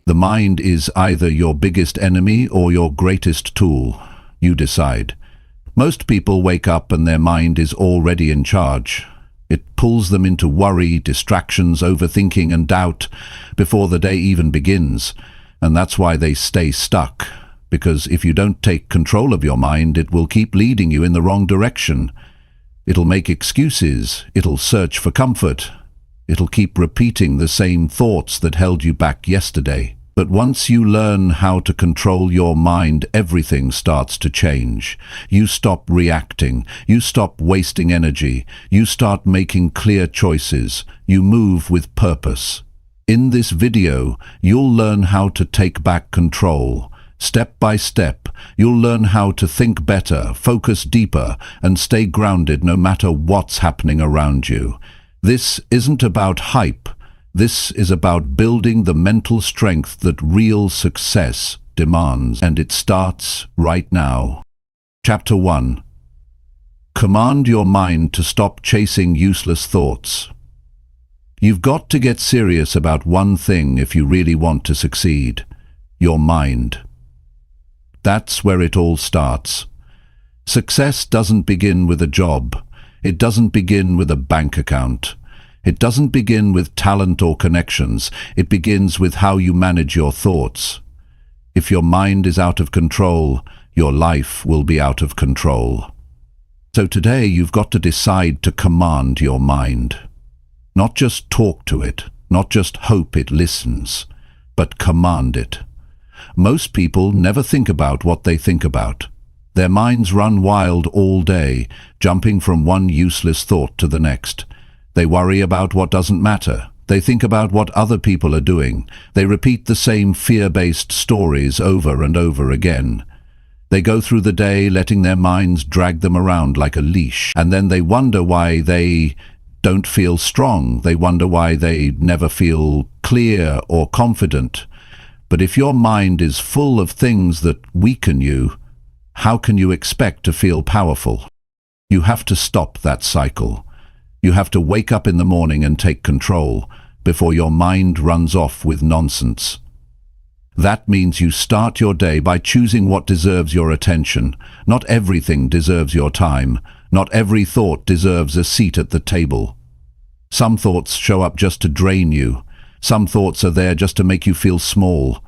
The mind is either your biggest enemy or your greatest tool. You decide. Most people wake up and their mind is already in charge. It pulls them into worry, distractions, overthinking and doubt before the day even begins. And that's why they stay stuck. Because if you don't take control of your mind, it will keep leading you in the wrong direction. It'll make excuses. It'll search for comfort. It'll keep repeating the same thoughts that held you back yesterday. But once you learn how to control your mind, everything starts to change. You stop reacting. You stop wasting energy. You start making clear choices. You move with purpose. In this video, you'll learn how to take back control. Step by step, you'll learn how to think better, focus deeper, and stay grounded no matter what's happening around you. This isn't about hype. This is about building the mental strength that real success demands, and it starts right now. Chapter 1. Command your mind to stop chasing useless thoughts. You've got to get serious about one thing if you really want to succeed: your mind. That's where it all starts. Success doesn't begin with a job. It doesn't begin with a bank account. It doesn't begin with talent or connections. It begins with how you manage your thoughts. If your mind is out of control, your life will be out of control. So today you've got to decide to command your mind. Not just talk to it, not just hope it listens, but command it. Most people never think about what they think about. Their minds run wild all day, jumping from one useless thought to the next. They worry about what doesn't matter. They think about what other people are doing. They repeat the same fear-based stories over and over again. They go through the day letting their minds drag them around like a leash, and then they wonder why they don't feel strong. They wonder why they never feel clear or confident. But if your mind is full of things that weaken you, how can you expect to feel powerful? You have to stop that cycle. You have to wake up in the morning and take control before your mind runs off with nonsense. That means you start your day by choosing what deserves your attention. Not everything deserves your time. Not every thought deserves a seat at the table. Some thoughts show up just to drain you. Some thoughts are there just to make you feel small.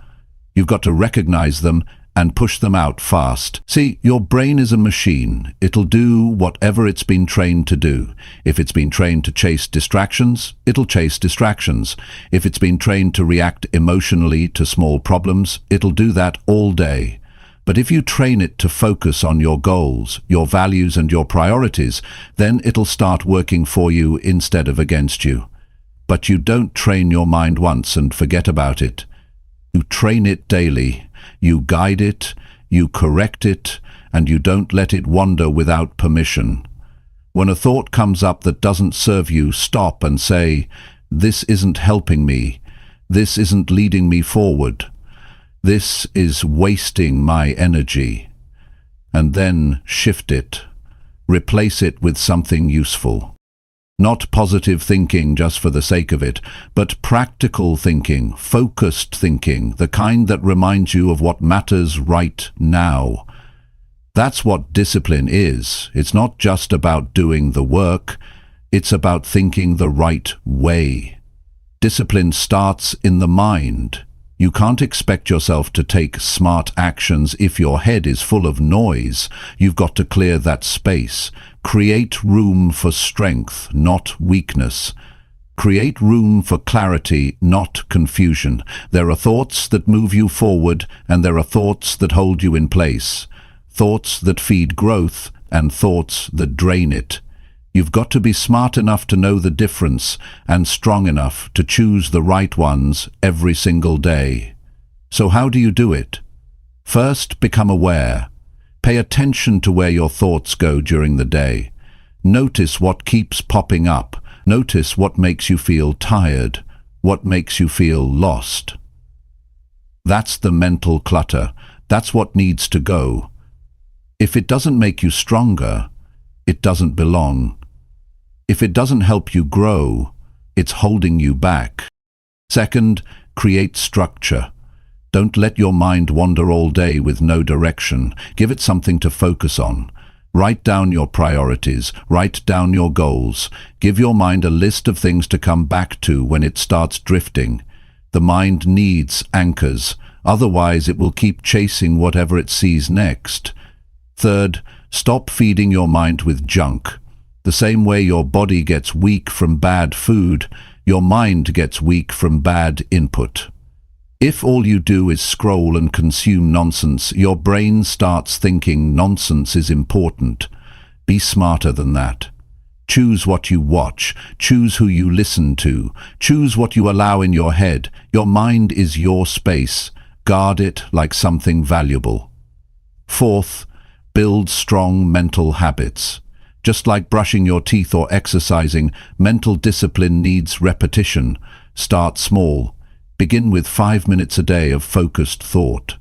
You've got to recognize them and push them out fast. See, your brain is a machine. It'll do whatever it's been trained to do. If it's been trained to chase distractions, it'll chase distractions. If it's been trained to react emotionally to small problems, it'll do that all day. But if you train it to focus on your goals, your values and your priorities, then it'll start working for you instead of against you. But you don't train your mind once and forget about it. You train it daily. You guide it, you correct it, and you don't let it wander without permission. When a thought comes up that doesn't serve you, stop and say, "This isn't helping me. This isn't leading me forward. This is wasting my energy." And then shift it. Replace it with something useful. Not positive thinking just for the sake of it, but practical thinking, focused thinking, the kind that reminds you of what matters right now. That's what discipline is. It's not just about doing the work, it's about thinking the right way. Discipline starts in the mind. You can't expect yourself to take smart actions if your head is full of noise. You've got to clear that space. Create room for strength, not weakness. Create room for clarity, not confusion. There are thoughts that move you forward, and there are thoughts that hold you in place. Thoughts that feed growth, and thoughts that drain it. You've got to be smart enough to know the difference and strong enough to choose the right ones every single day. So how do you do it? First, become aware. Pay attention to where your thoughts go during the day. Notice what keeps popping up. Notice what makes you feel tired, what makes you feel lost. That's the mental clutter. That's what needs to go. If it doesn't make you stronger, it doesn't belong. If it doesn't help you grow, it's holding you back. Second, create structure. Don't let your mind wander all day with no direction. Give it something to focus on. Write down your priorities. Write down your goals. Give your mind a list of things to come back to when it starts drifting. The mind needs anchors. Otherwise, it will keep chasing whatever it sees next. Third, stop feeding your mind with junk. The same way your body gets weak from bad food, your mind gets weak from bad input. If all you do is scroll and consume nonsense, your brain starts thinking nonsense is important. Be smarter than that. Choose what you watch. Choose who you listen to. Choose what you allow in your head. Your mind is your space. Guard it like something valuable. Fourth, build strong mental habits. Just like brushing your teeth or exercising, mental discipline needs repetition. Start small. Begin with 5 minutes a day of focused thought.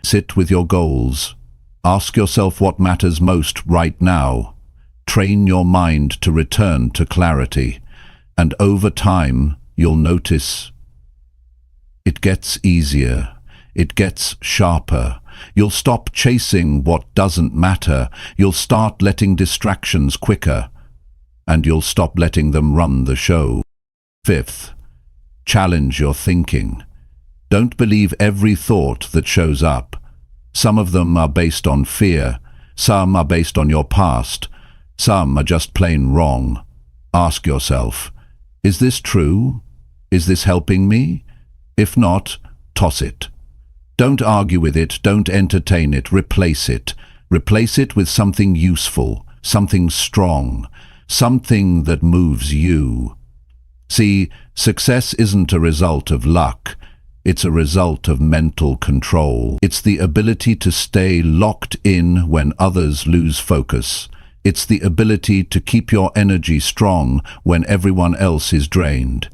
Sit with your goals. Ask yourself what matters most right now. Train your mind to return to clarity. And over time, you'll notice it gets easier. It gets sharper. You'll stop chasing what doesn't matter. You'll start letting distractions quicker. And you'll stop letting them run the show. Fifth, challenge your thinking. Don't believe every thought that shows up. Some of them are based on fear. Some are based on your past. Some are just plain wrong. Ask yourself, is this true? Is this helping me? If not, toss it. Don't argue with it. Don't entertain it. Replace it. Replace it with something useful, something strong, something that moves you. See, success isn't a result of luck. It's a result of mental control. It's the ability to stay locked in when others lose focus. It's the ability to keep your energy strong when everyone else is drained.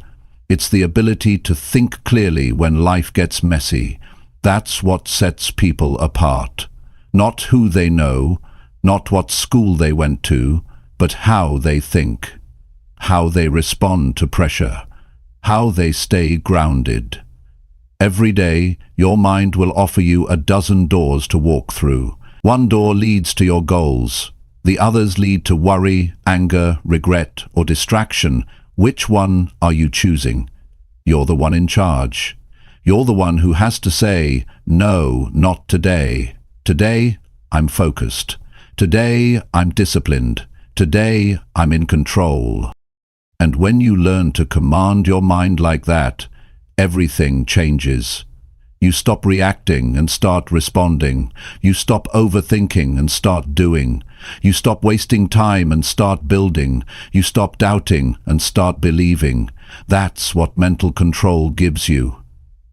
It's the ability to think clearly when life gets messy. That's what sets people apart. Not who they know, not what school they went to, but how they think. How they respond to pressure, how they stay grounded. Every day, your mind will offer you a dozen doors to walk through. One door leads to your goals. The others lead to worry, anger, regret, or distraction. Which one are you choosing? You're the one in charge. You're the one who has to say, no, not today. Today, I'm focused. Today, I'm disciplined. Today, I'm in control. And when you learn to command your mind like that, everything changes. You stop reacting and start responding. You stop overthinking and start doing. You stop wasting time and start building. You stop doubting and start believing. That's what mental control gives you.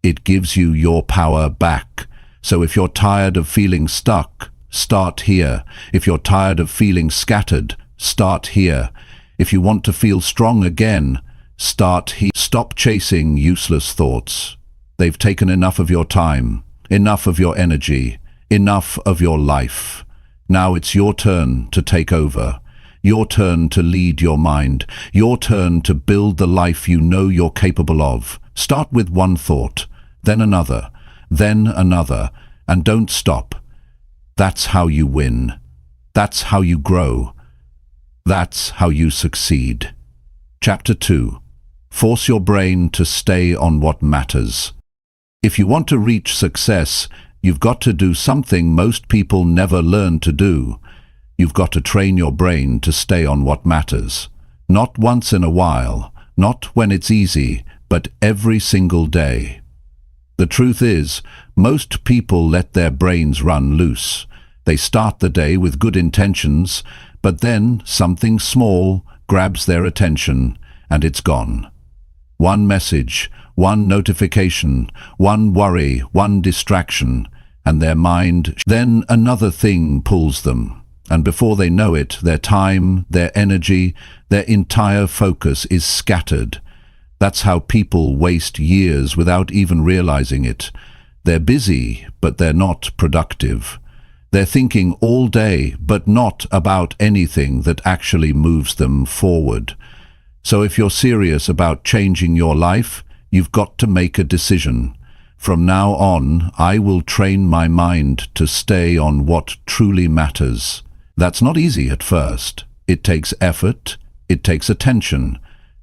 It gives you your power back. So if you're tired of feeling stuck, start here. If you're tired of feeling scattered, start here. If you want to feel strong again, start here. Stop chasing useless thoughts. They've taken enough of your time, enough of your energy, enough of your life. Now it's your turn to take over. Your turn to lead your mind. Your turn to build the life you know you're capable of. Start with one thought, then another, and don't stop. That's how you win. That's how you grow. That's how you succeed. Chapter 2. Force your brain to stay on what matters. If you want to reach success, you've got to do something most people never learn to do. You've got to train your brain to stay on what matters. Not once in a while, not when it's easy, but every single day. The truth is, most people let their brains run loose. They start the day with good intentions, but then something small grabs their attention and it's gone. One message, one notification, one worry, one distraction, and their mind, then another thing pulls them. And before they know it, their time, their energy, their entire focus is scattered. That's how people waste years without even realizing it. They're busy, but they're not productive. They're thinking all day, but not about anything that actually moves them forward. So if you're serious about changing your life, you've got to make a decision. From now on, I will train my mind to stay on what truly matters. That's not easy at first. It takes effort, it takes attention.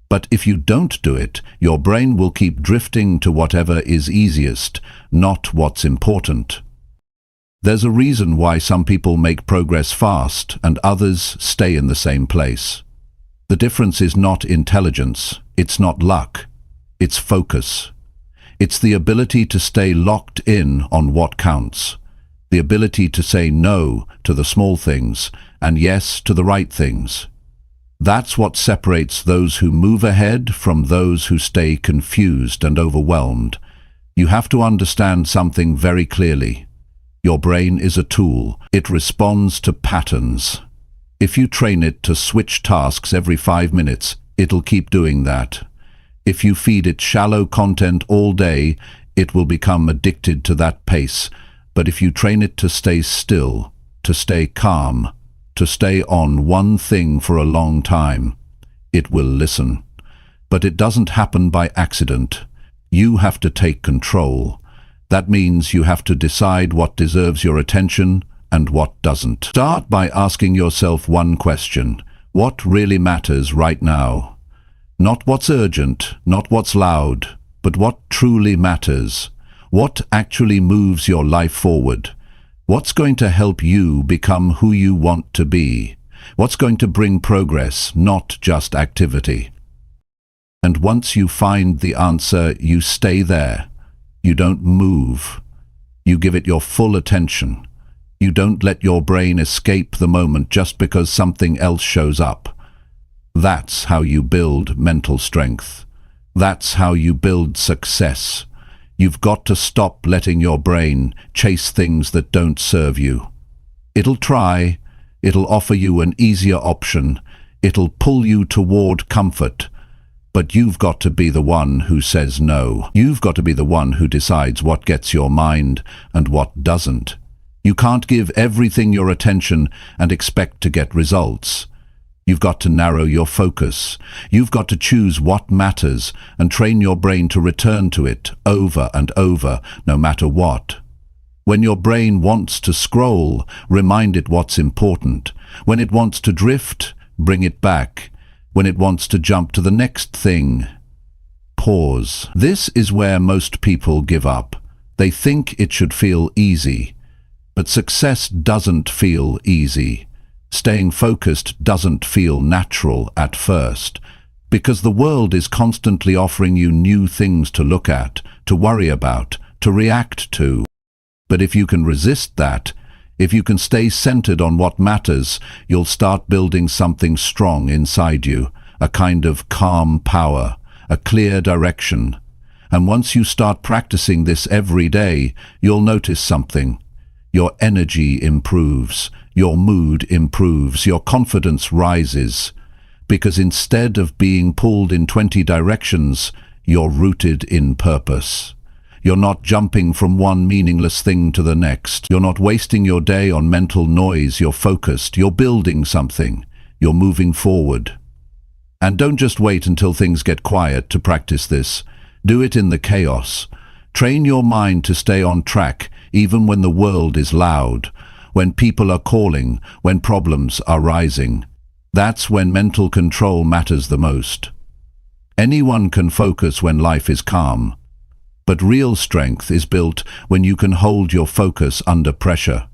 But if you don't do it, your brain will keep drifting to whatever is easiest, not what's important. There's a reason why some people make progress fast and others stay in the same place. The difference is not intelligence, it's not luck, it's focus. It's the ability to stay locked in on what counts, the ability to say no to the small things and yes to the right things. That's what separates those who move ahead from those who stay confused and overwhelmed. You have to understand something very clearly. Your brain is a tool. It responds to patterns. If you train it to switch tasks every 5 minutes, it'll keep doing that. If you feed it shallow content all day, it will become addicted to that pace. But if you train it to stay still, to stay calm, to stay on one thing for a long time, it will listen. But it doesn't happen by accident. You have to take control. That means you have to decide what deserves your attention and what doesn't. Start by asking yourself one question. What really matters right now? Not what's urgent, not what's loud, but what truly matters. What actually moves your life forward? What's going to help you become who you want to be? What's going to bring progress, not just activity? And once you find the answer, you stay there. You don't move. You give it your full attention. You don't let your brain escape the moment just because something else shows up. That's how you build mental strength. That's how you build success. You've got to stop letting your brain chase things that don't serve you. It'll try, it'll offer you an easier option, it'll pull you toward comfort. But you've got to be the one who says no. You've got to be the one who decides what gets your mind and what doesn't. You can't give everything your attention and expect to get results. You've got to narrow your focus. You've got to choose what matters and train your brain to return to it over and over, no matter what. When your brain wants to scroll, remind it what's important. When it wants to drift, bring it back. When it wants to jump to the next thing, pause. This is where most people give up. They think it should feel easy. But success doesn't feel easy. Staying focused doesn't feel natural at first, because the world is constantly offering you new things to look at, to worry about, to react to. But if you can resist that, if you can stay centered on what matters, you'll start building something strong inside you, a kind of calm power, a clear direction. And once you start practicing this every day, you'll notice something. Your energy improves, your mood improves, your confidence rises. Because instead of being pulled in 20 directions, you're rooted in purpose. You're not jumping from one meaningless thing to the next. You're not wasting your day on mental noise. You're focused. You're building something. You're moving forward. And don't just wait until things get quiet to practice this. Do it in the chaos. Train your mind to stay on track even when the world is loud, when people are calling, when problems are rising. That's when mental control matters the most. Anyone can focus when life is calm. But real strength is built when you can hold your focus under pressure.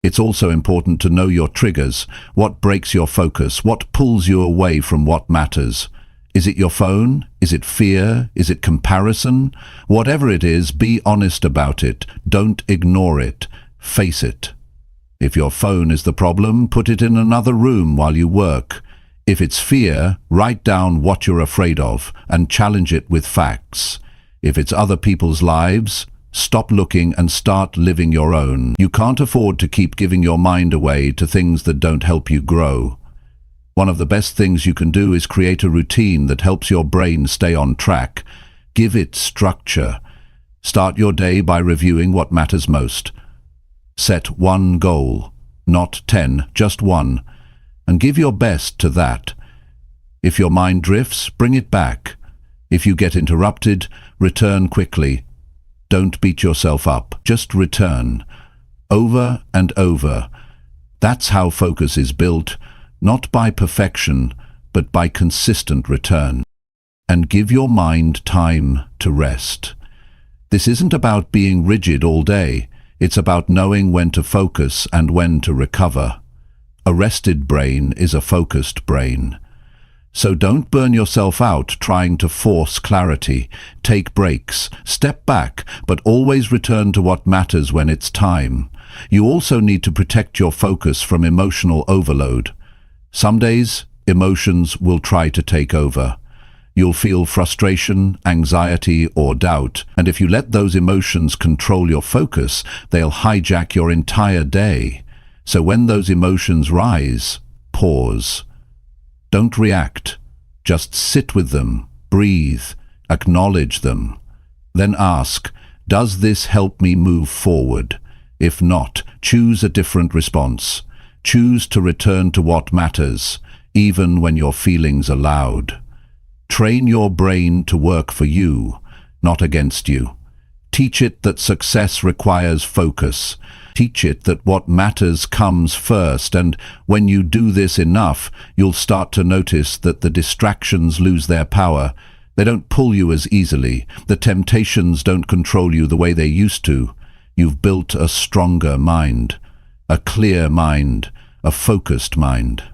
It's also important to know your triggers, what breaks your focus, what pulls you away from what matters. Is it your phone? Is it fear? Is it comparison? Whatever it is, be honest about it. Don't ignore it. Face it. If your phone is the problem, put it in another room while you work. If it's fear, write down what you're afraid of and challenge it with facts. If it's other people's lives, stop looking and start living your own. You can't afford to keep giving your mind away to things that don't help you grow. One of the best things you can do is create a routine that helps your brain stay on track. Give it structure. Start your day by reviewing what matters most. Set one goal, not 10, just one, and give your best to that. If your mind drifts, bring it back. If you get interrupted, return quickly. Don't beat yourself up. Just return. Over and over. That's how focus is built, not by perfection, but by consistent return. And give your mind time to rest. This isn't about being rigid all day. It's about knowing when to focus and when to recover. A rested brain is a focused brain. So don't burn yourself out trying to force clarity. Take breaks, step back, but always return to what matters when it's time. You also need to protect your focus from emotional overload. Some days, emotions will try to take over. You'll feel frustration, anxiety, or doubt, and if you let those emotions control your focus, they'll hijack your entire day. So when those emotions rise, pause. Don't react. Just sit with them, breathe, acknowledge them. Then ask, does this help me move forward? If not, choose a different response. Choose to return to what matters, even when your feelings are loud. Train your brain to work for you, not against you. Teach it that success requires focus. Teach it that what matters comes first, and when you do this enough, you'll start to notice that the distractions lose their power. They don't pull you as easily. The temptations don't control you the way they used to. You've built a stronger mind, a clear mind, a focused mind.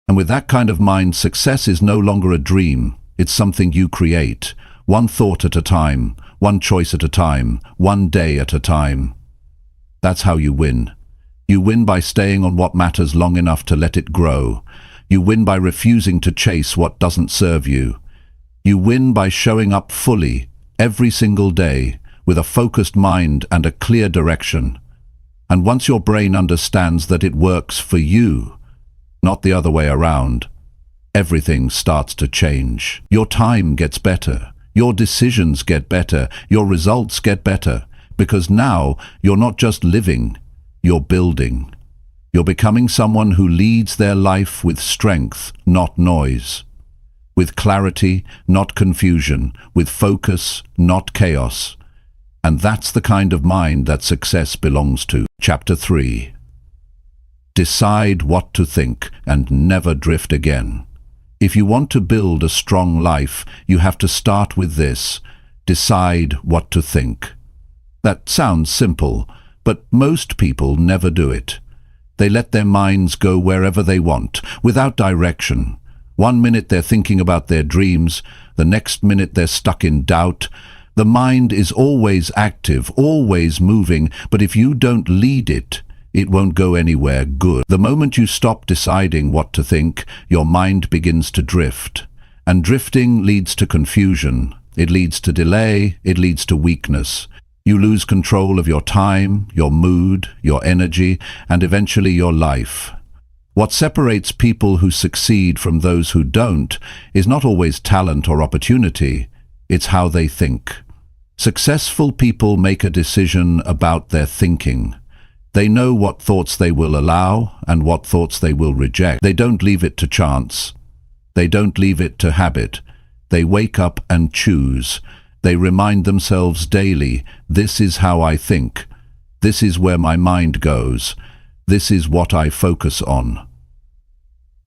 And with that kind of mind, success is no longer a dream. It's something you create, one thought at a time, one choice at a time, one day at a time. That's how you win. You win by staying on what matters long enough to let it grow. You win by refusing to chase what doesn't serve you. You win by showing up fully, every single day, with a focused mind and a clear direction. And once your brain understands that it works for you, not the other way around, everything starts to change. Your time gets better. Your decisions get better. Your results get better. Because now you're not just living, you're building. You're becoming someone who leads their life with strength, not noise. With clarity, not confusion. With focus, not chaos. And that's the kind of mind that success belongs to. Chapter 3. Decide what to think and never drift again. If you want to build a strong life, you have to start with this. Decide what to think. That sounds simple, but most people never do it. They let their minds go wherever they want, without direction. One minute they're thinking about their dreams, the next minute they're stuck in doubt. The mind is always active, always moving, but if you don't lead it, it won't go anywhere good. The moment you stop deciding what to think, your mind begins to drift. And drifting leads to confusion. It leads to delay. It leads to weakness. You lose control of your time, your mood, your energy, and eventually your life. What separates people who succeed from those who don't is not always talent or opportunity. It's how they think. Successful people make a decision about their thinking. They know what thoughts they will allow and what thoughts they will reject. They don't leave it to chance. They don't leave it to habit. They wake up and choose. They remind themselves daily, this is how I think. This is where my mind goes. This is what I focus on.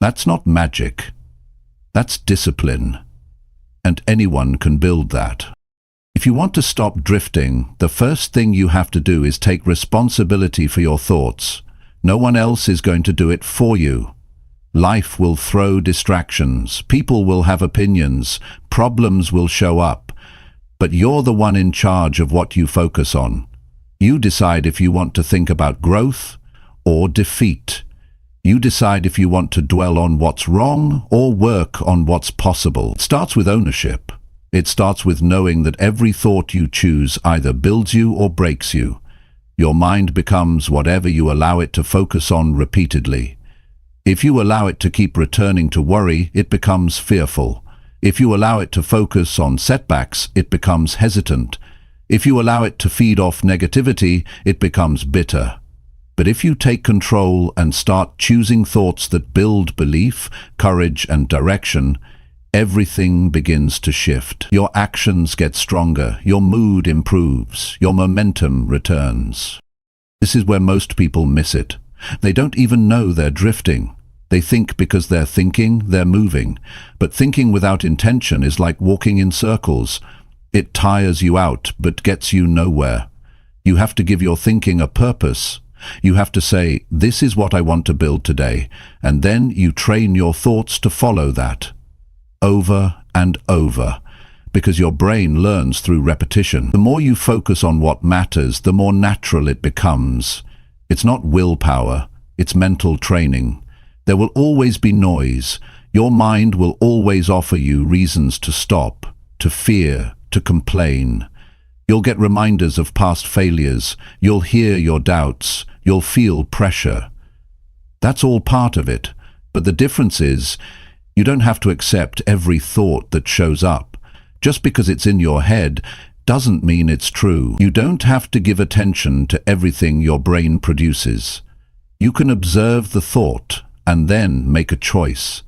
That's not magic. That's discipline. And anyone can build that. If you want to stop drifting, the first thing you have to do is take responsibility for your thoughts. No one else is going to do it for you. Life will throw distractions. People will have opinions. Problems will show up. But you're the one in charge of what you focus on. You decide if you want to think about growth or defeat. You decide if you want to dwell on what's wrong or work on what's possible. It starts with ownership. It starts with knowing that every thought you choose either builds you or breaks you. Your mind becomes whatever you allow it to focus on repeatedly. If you allow it to keep returning to worry, it becomes fearful. If you allow it to focus on setbacks, it becomes hesitant. If you allow it to feed off negativity, it becomes bitter. But if you take control and start choosing thoughts that build belief, courage, and direction, everything begins to shift. Your actions get stronger, your mood improves, your momentum returns. This is where most people miss it. They don't even know they're drifting. They think because they're thinking, they're moving. But thinking without intention is like walking in circles. It tires you out, but gets you nowhere. You have to give your thinking a purpose. You have to say, this is what I want to build today, and then you train your thoughts to follow that. Over and over. Because your brain learns through repetition. The more you focus on what matters, the more natural it becomes. It's not willpower, it's mental training. There will always be noise. Your mind will always offer you reasons to stop, to fear, to complain. You'll get reminders of past failures. You'll hear your doubts. You'll feel pressure. That's all part of it. But the difference is, you don't have to accept every thought that shows up. Just because it's in your head doesn't mean it's true. You don't have to give attention to everything your brain produces. You can observe the thought and then make a choice.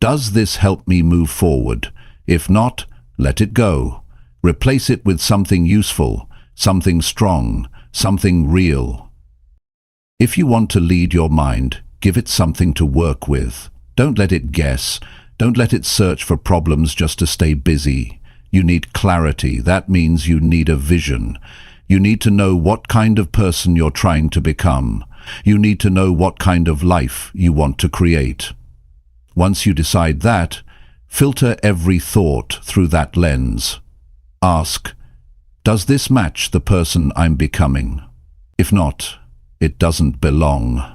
Does this help me move forward? If not, let it go. Replace it with something useful, something strong, something real. If you want to lead your mind, give it something to work with. Don't let it guess. Don't let it search for problems just to stay busy. You need clarity. That means you need a vision. You need to know what kind of person you're trying to become. You need to know what kind of life you want to create. Once you decide that, filter every thought through that lens. Ask, does this match the person I'm becoming? If not, it doesn't belong.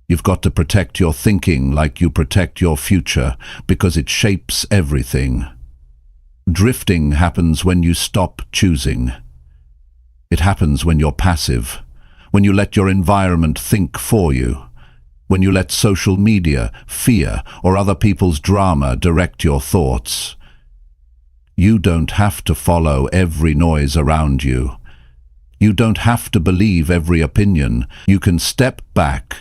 You've got to protect your thinking like you protect your future, because it shapes everything. Drifting happens when you stop choosing. It happens when you're passive, when you let your environment think for you, when you let social media, fear, or other people's drama direct your thoughts. You don't have to follow every noise around you. You don't have to believe every opinion. You can step back,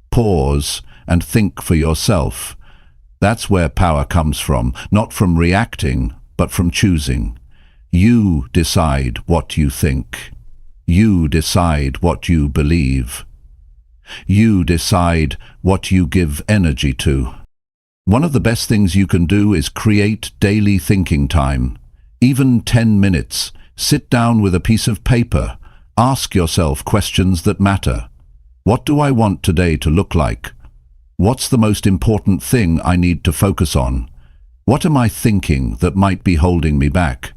pause, and think for yourself. That's where power comes from, not from reacting, but from choosing. You decide what you think. You decide what you believe. You decide what you give energy to. One of the best things you can do is create daily thinking time. Even 10 minutes. Sit down with a piece of paper. Ask yourself questions that matter. What do I want today to look like? What's the most important thing I need to focus on? What am I thinking that might be holding me back?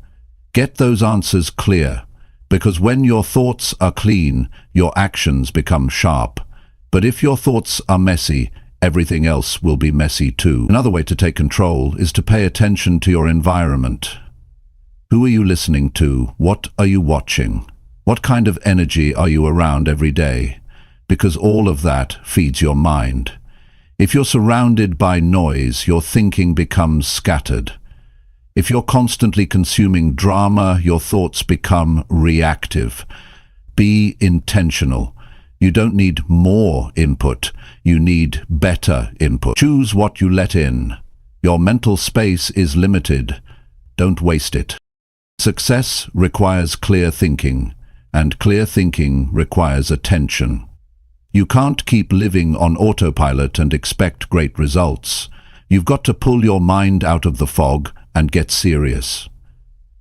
Get those answers clear, because when your thoughts are clean, your actions become sharp. But if your thoughts are messy, everything else will be messy too. Another way to take control is to pay attention to your environment. Who are you listening to? What are you watching? What kind of energy are you around every day? Because all of that feeds your mind. If you're surrounded by noise, your thinking becomes scattered. If you're constantly consuming drama, your thoughts become reactive. Be intentional. You don't need more input. You need better input. Choose what you let in. Your mental space is limited. Don't waste it. Success requires clear thinking, and clear thinking requires attention. You can't keep living on autopilot and expect great results. You've got to pull your mind out of the fog and get serious.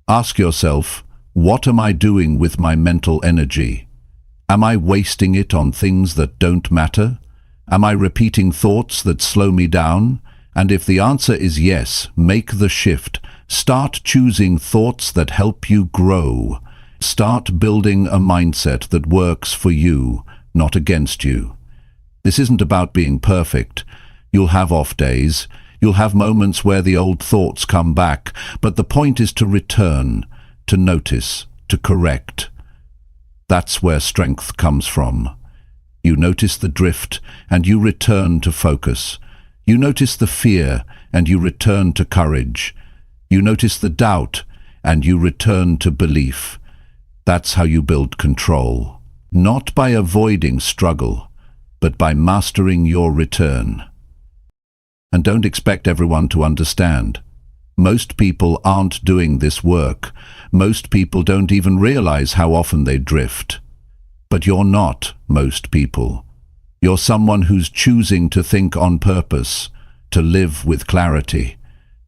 Ask yourself, what am I doing with my mental energy? Am I wasting it on things that don't matter? Am I repeating thoughts that slow me down? And if the answer is yes, make the shift. Start choosing thoughts that help you grow. Start building a mindset that works for you, not against you. This isn't about being perfect. You'll have off days. You'll have moments where the old thoughts come back, but the point is to return, to notice, to correct. That's where strength comes from. You notice the drift, and you return to focus. You notice the fear, and you return to courage. You notice the doubt, and you return to belief. That's how you build control. Not by avoiding struggle, but by mastering your return. and don't expect everyone to understand. Most people aren't doing this work. Most people don't even realize how often they drift. But you're not most people. You're someone who's choosing to think on purpose, to live with clarity,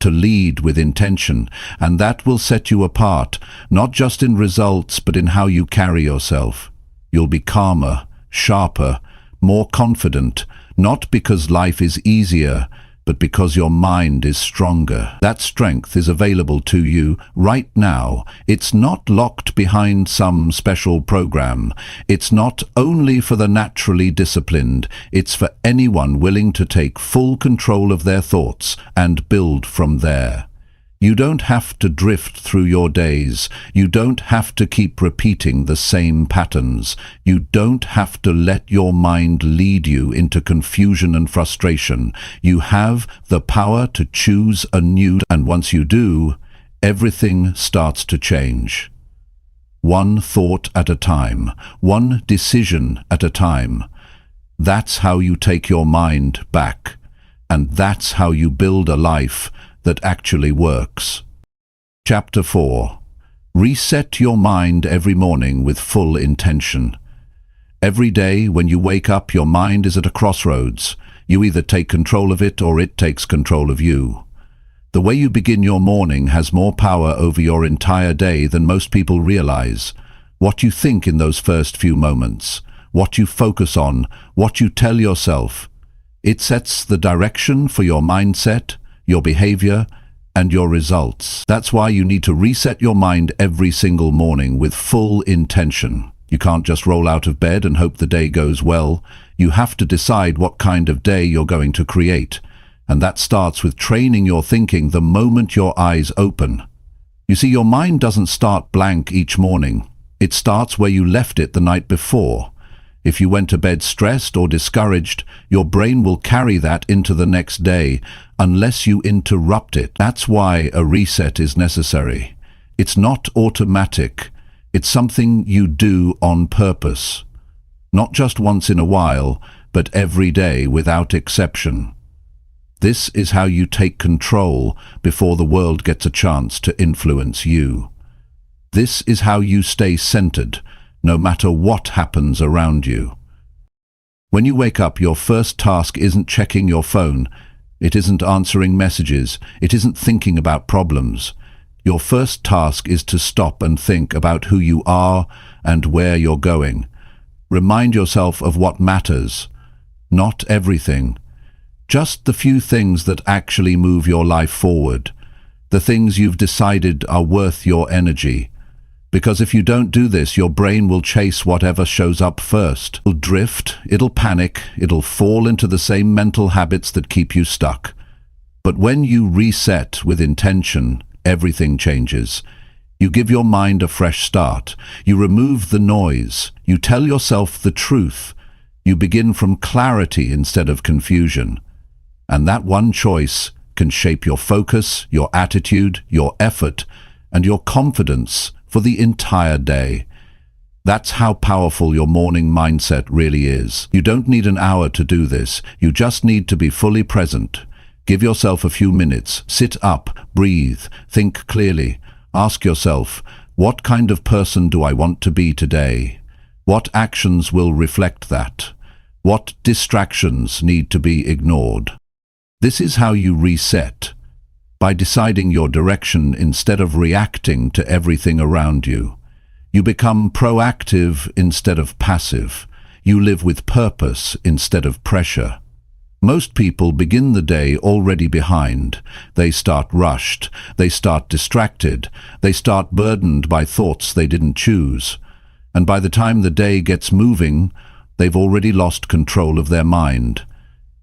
to lead with intention, and that will set you apart, not just in results, but in how you carry yourself. You'll be calmer, sharper, more confident, not because life is easier, but because your mind is stronger. That strength is available to you right now. It's not locked behind some special program. It's not only for the naturally disciplined. It's for anyone willing to take full control of their thoughts and build from there. You don't have to drift through your days. You don't have to keep repeating the same patterns. You don't have to let your mind lead you into confusion and frustration. You have the power to choose anew, and once you do, everything starts to change. One thought at a time, one decision at a time. That's how you take your mind back, and that's how you build a life that actually works. Chapter 4. Reset your mind every morning with full intention. Every day when you wake up, your mind is at a crossroads. You either take control of it or it takes control of you. The way you begin your morning has more power over your entire day than most people realize. What you think in those first few moments, what you focus on, what you tell yourself, it sets the direction for your mindset, your behavior, and your results. That's why you need to reset your mind every single morning with full intention. You can't just roll out of bed and hope the day goes well. You have to decide what kind of day you're going to create. And that starts with training your thinking the moment your eyes open. You see, your mind doesn't start blank each morning. It starts where you left it the night before. If you went to bed stressed or discouraged, your brain will carry that into the next day unless you interrupt it. That's why a reset is necessary. It's not automatic. It's something you do on purpose. Not just once in a while, but every day without exception. This is how you take control before the world gets a chance to influence you. This is how you stay centered, no matter what happens around you. When you wake up, your first task isn't checking your phone. It isn't answering messages. It isn't thinking about problems. Your first task is to stop and think about who you are and where you're going. Remind yourself of what matters. Not everything. Just the few things that actually move your life forward. The things you've decided are worth your energy. Because if you don't do this, your brain will chase whatever shows up first. It'll drift, it'll panic, it'll fall into the same mental habits that keep you stuck. But when you reset with intention, everything changes. You give your mind a fresh start. You remove the noise. You tell yourself the truth. You begin from clarity instead of confusion. And that one choice can shape your focus, your attitude, your effort, and your confidence for the entire day. That's how powerful your morning mindset really is. You don't need an hour to do this. You just need to be fully present. Give yourself a few minutes. Sit up, breathe, think clearly. Ask yourself, what kind of person do I want to be today? What actions will reflect that? What distractions need to be ignored? This is how you reset. By deciding your direction instead of reacting to everything around you. You become proactive instead of passive. You live with purpose instead of pressure. Most people begin the day already behind. They start rushed. They start distracted. They start burdened by thoughts they didn't choose. And by the time the day gets moving, they've already lost control of their mind.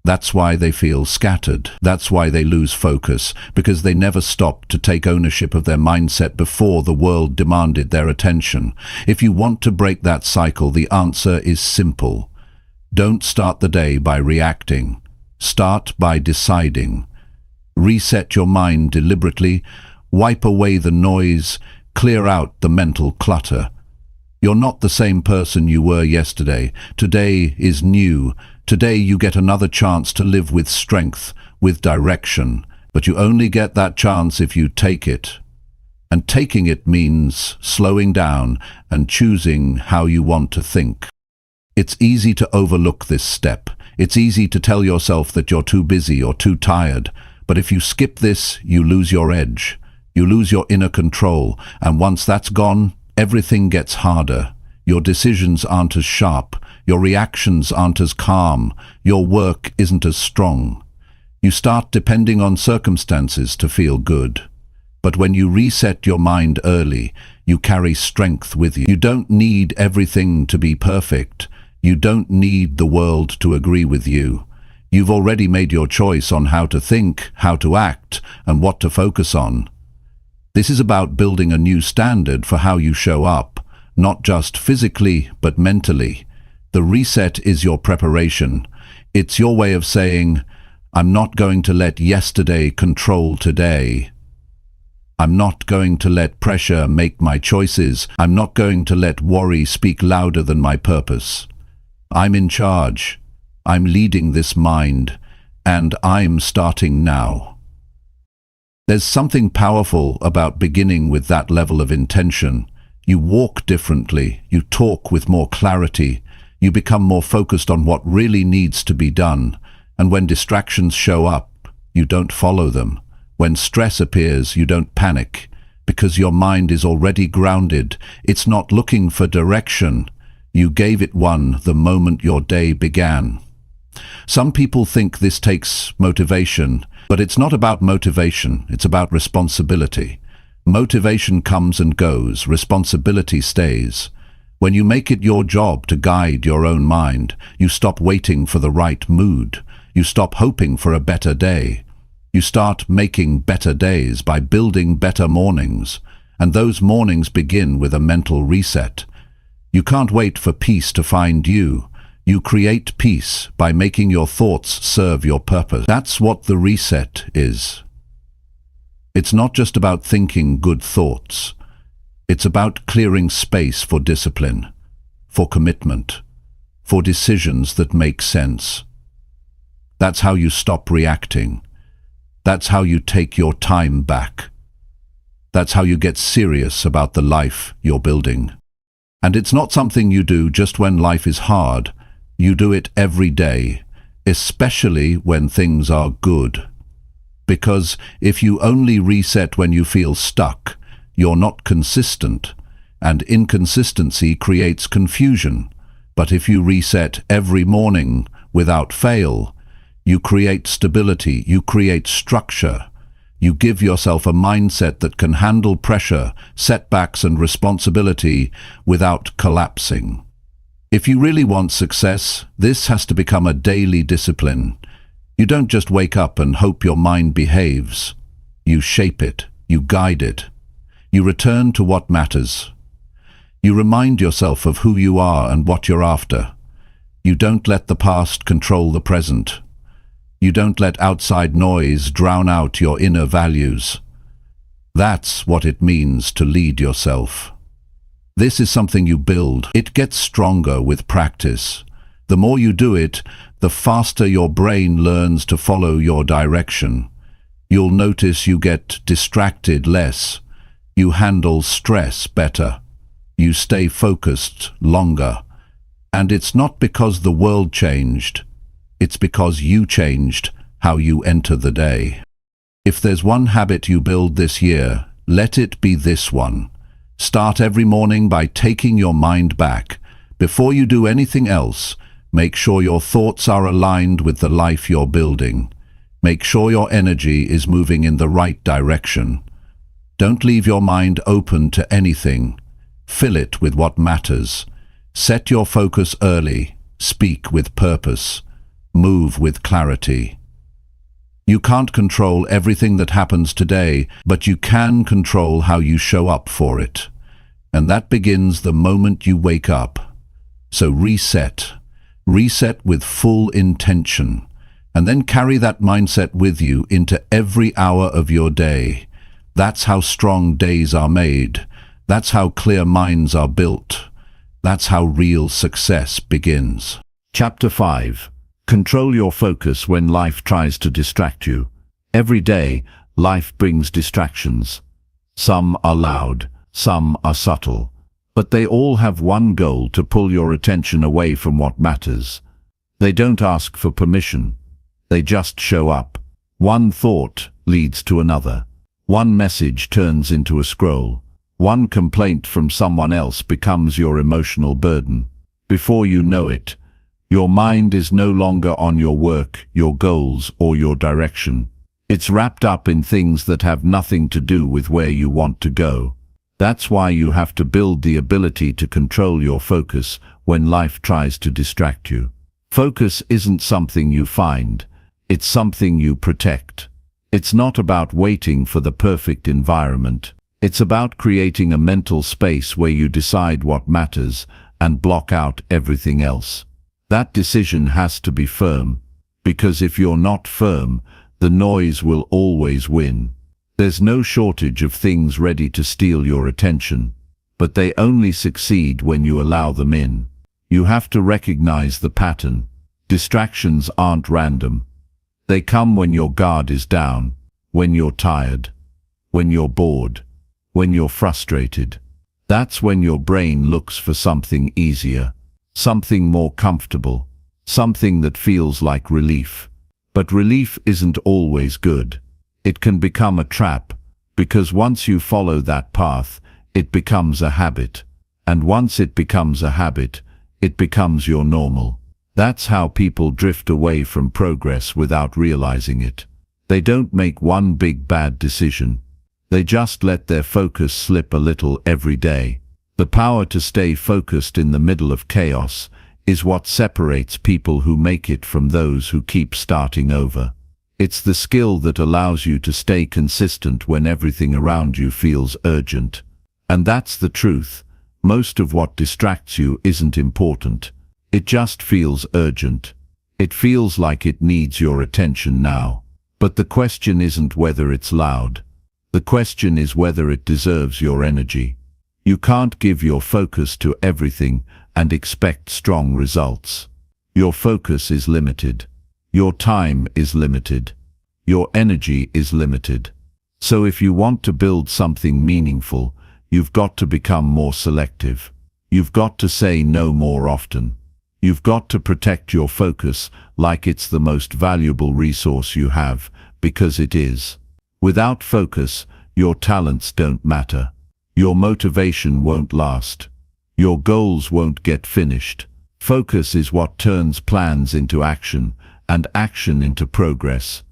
That's why they feel scattered. That's why they lose focus, because they never stopped to take ownership of their mindset before the world demanded their attention. If you want to break that cycle, the answer is simple. Don't start the day by reacting. Start by deciding. Reset your mind deliberately. Wipe away the noise. Clear out the mental clutter. You're not the same person you were yesterday. Today is new. Today you get another chance to live with strength, with direction, but you only get that chance if you take it. And taking it means slowing down and choosing how you want to think. It's easy to overlook this step. It's easy to tell yourself that you're too busy or too tired, but if you skip this, you lose your edge. You lose your inner control, and once that's gone, everything gets harder. Your decisions aren't as sharp, your reactions aren't as calm, your work isn't as strong. You start depending on circumstances to feel good. But when you reset your mind early, you carry strength with you. You don't need everything to be perfect. You don't need the world to agree with you. You've already made your choice on how to think, how to act, and what to focus on. This is about building a new standard for how you show up, not just physically, but mentally. The reset is your preparation. It's your way of saying, I'm not going to let yesterday control today. I'm not going to let pressure make my choices. I'm not going to let worry speak louder than my purpose. I'm in charge. I'm leading this mind, and I'm starting now. There's something powerful about beginning with that level of intention. You walk differently, you talk with more clarity, you become more focused on what really needs to be done, and when distractions show up, you don't follow them. When stress appears, you don't panic, because your mind is already grounded. It's not looking for direction. You gave it one the moment your day began. Some people think this takes motivation, but it's not about motivation, it's about responsibility. Motivation comes and goes, responsibility stays. When you make it your job to guide your own mind, you stop waiting for the right mood. You stop hoping for a better day. You start making better days by building better mornings, and those mornings begin with a mental reset. You can't wait for peace to find you. You create peace by making your thoughts serve your purpose. That's what the reset is. It's not just about thinking good thoughts. It's about clearing space for discipline, for commitment, for decisions that make sense. That's how you stop reacting. That's how you take your time back. That's how you get serious about the life you're building. And it's not something you do just when life is hard. You do it every day, especially when things are good. Because if you only reset when you feel stuck, you're not consistent, and inconsistency creates confusion. But if you reset every morning without fail, you create stability, you create structure. You give yourself a mindset that can handle pressure, setbacks, and responsibility without collapsing. If you really want success, this has to become a daily discipline. You don't just wake up and hope your mind behaves. You shape it, you guide it. You return to what matters. You remind yourself of who you are and what you're after. You don't let the past control the present. You don't let outside noise drown out your inner values. That's what it means to lead yourself. This is something you build. It gets stronger with practice. The more you do it, the faster your brain learns to follow your direction. You'll notice you get distracted less. You handle stress better. You stay focused longer. And it's not because the world changed. It's because you changed how you enter the day. If there's one habit you build this year, let it be this one. Start every morning by taking your mind back. Before you do anything else, make sure your thoughts are aligned with the life you're building. Make sure your energy is moving in the right direction. Don't leave your mind open to anything. Fill it with what matters. Set your focus early. Speak with purpose. Move with clarity. You can't control everything that happens today, but you can control how you show up for it. And that begins the moment you wake up. So reset. Reset with full intention. And then carry that mindset with you into every hour of your day. That's how strong days are made. That's how clear minds are built. That's how real success begins. Chapter 5. Control your focus when life tries to distract you. Every day, life brings distractions. Some are loud, some are subtle, but they all have one goal: to pull your attention away from what matters. They don't ask for permission. They just show up. One thought leads to another. One message turns into a scroll. One complaint from someone else becomes your emotional burden. Before you know it, your mind is no longer on your work, your goals, or your direction. It's wrapped up in things that have nothing to do with where you want to go. That's why you have to build the ability to control your focus when life tries to distract you. Focus isn't something you find, it's something you protect. It's not about waiting for the perfect environment. It's about creating a mental space where you decide what matters and block out everything else. That decision has to be firm, because if you're not firm, the noise will always win. There's no shortage of things ready to steal your attention, but they only succeed when you allow them in. You have to recognize the pattern. Distractions aren't random. They come when your guard is down, when you're tired, when you're bored, when you're frustrated. That's when your brain looks for something easier, something more comfortable, something that feels like relief. But relief isn't always good. It can become a trap, because once you follow that path, it becomes a habit. And once it becomes a habit, it becomes your normal. That's how people drift away from progress without realizing it. They don't make one big bad decision. They just let their focus slip a little every day. The power to stay focused in the middle of chaos is what separates people who make it from those who keep starting over. It's the skill that allows you to stay consistent when everything around you feels urgent. And that's the truth. Most of what distracts you isn't important. It just feels urgent. It feels like it needs your attention now. But the question isn't whether it's loud. The question is whether it deserves your energy. You can't give your focus to everything and expect strong results. Your focus is limited. Your time is limited. Your energy is limited. So if you want to build something meaningful, you've got to become more selective. You've got to say no more often. You've got to protect your focus like it's the most valuable resource you have, because it is. Without focus, your talents don't matter. Your motivation won't last. Your goals won't get finished. Focus is what turns plans into action, and action into progress.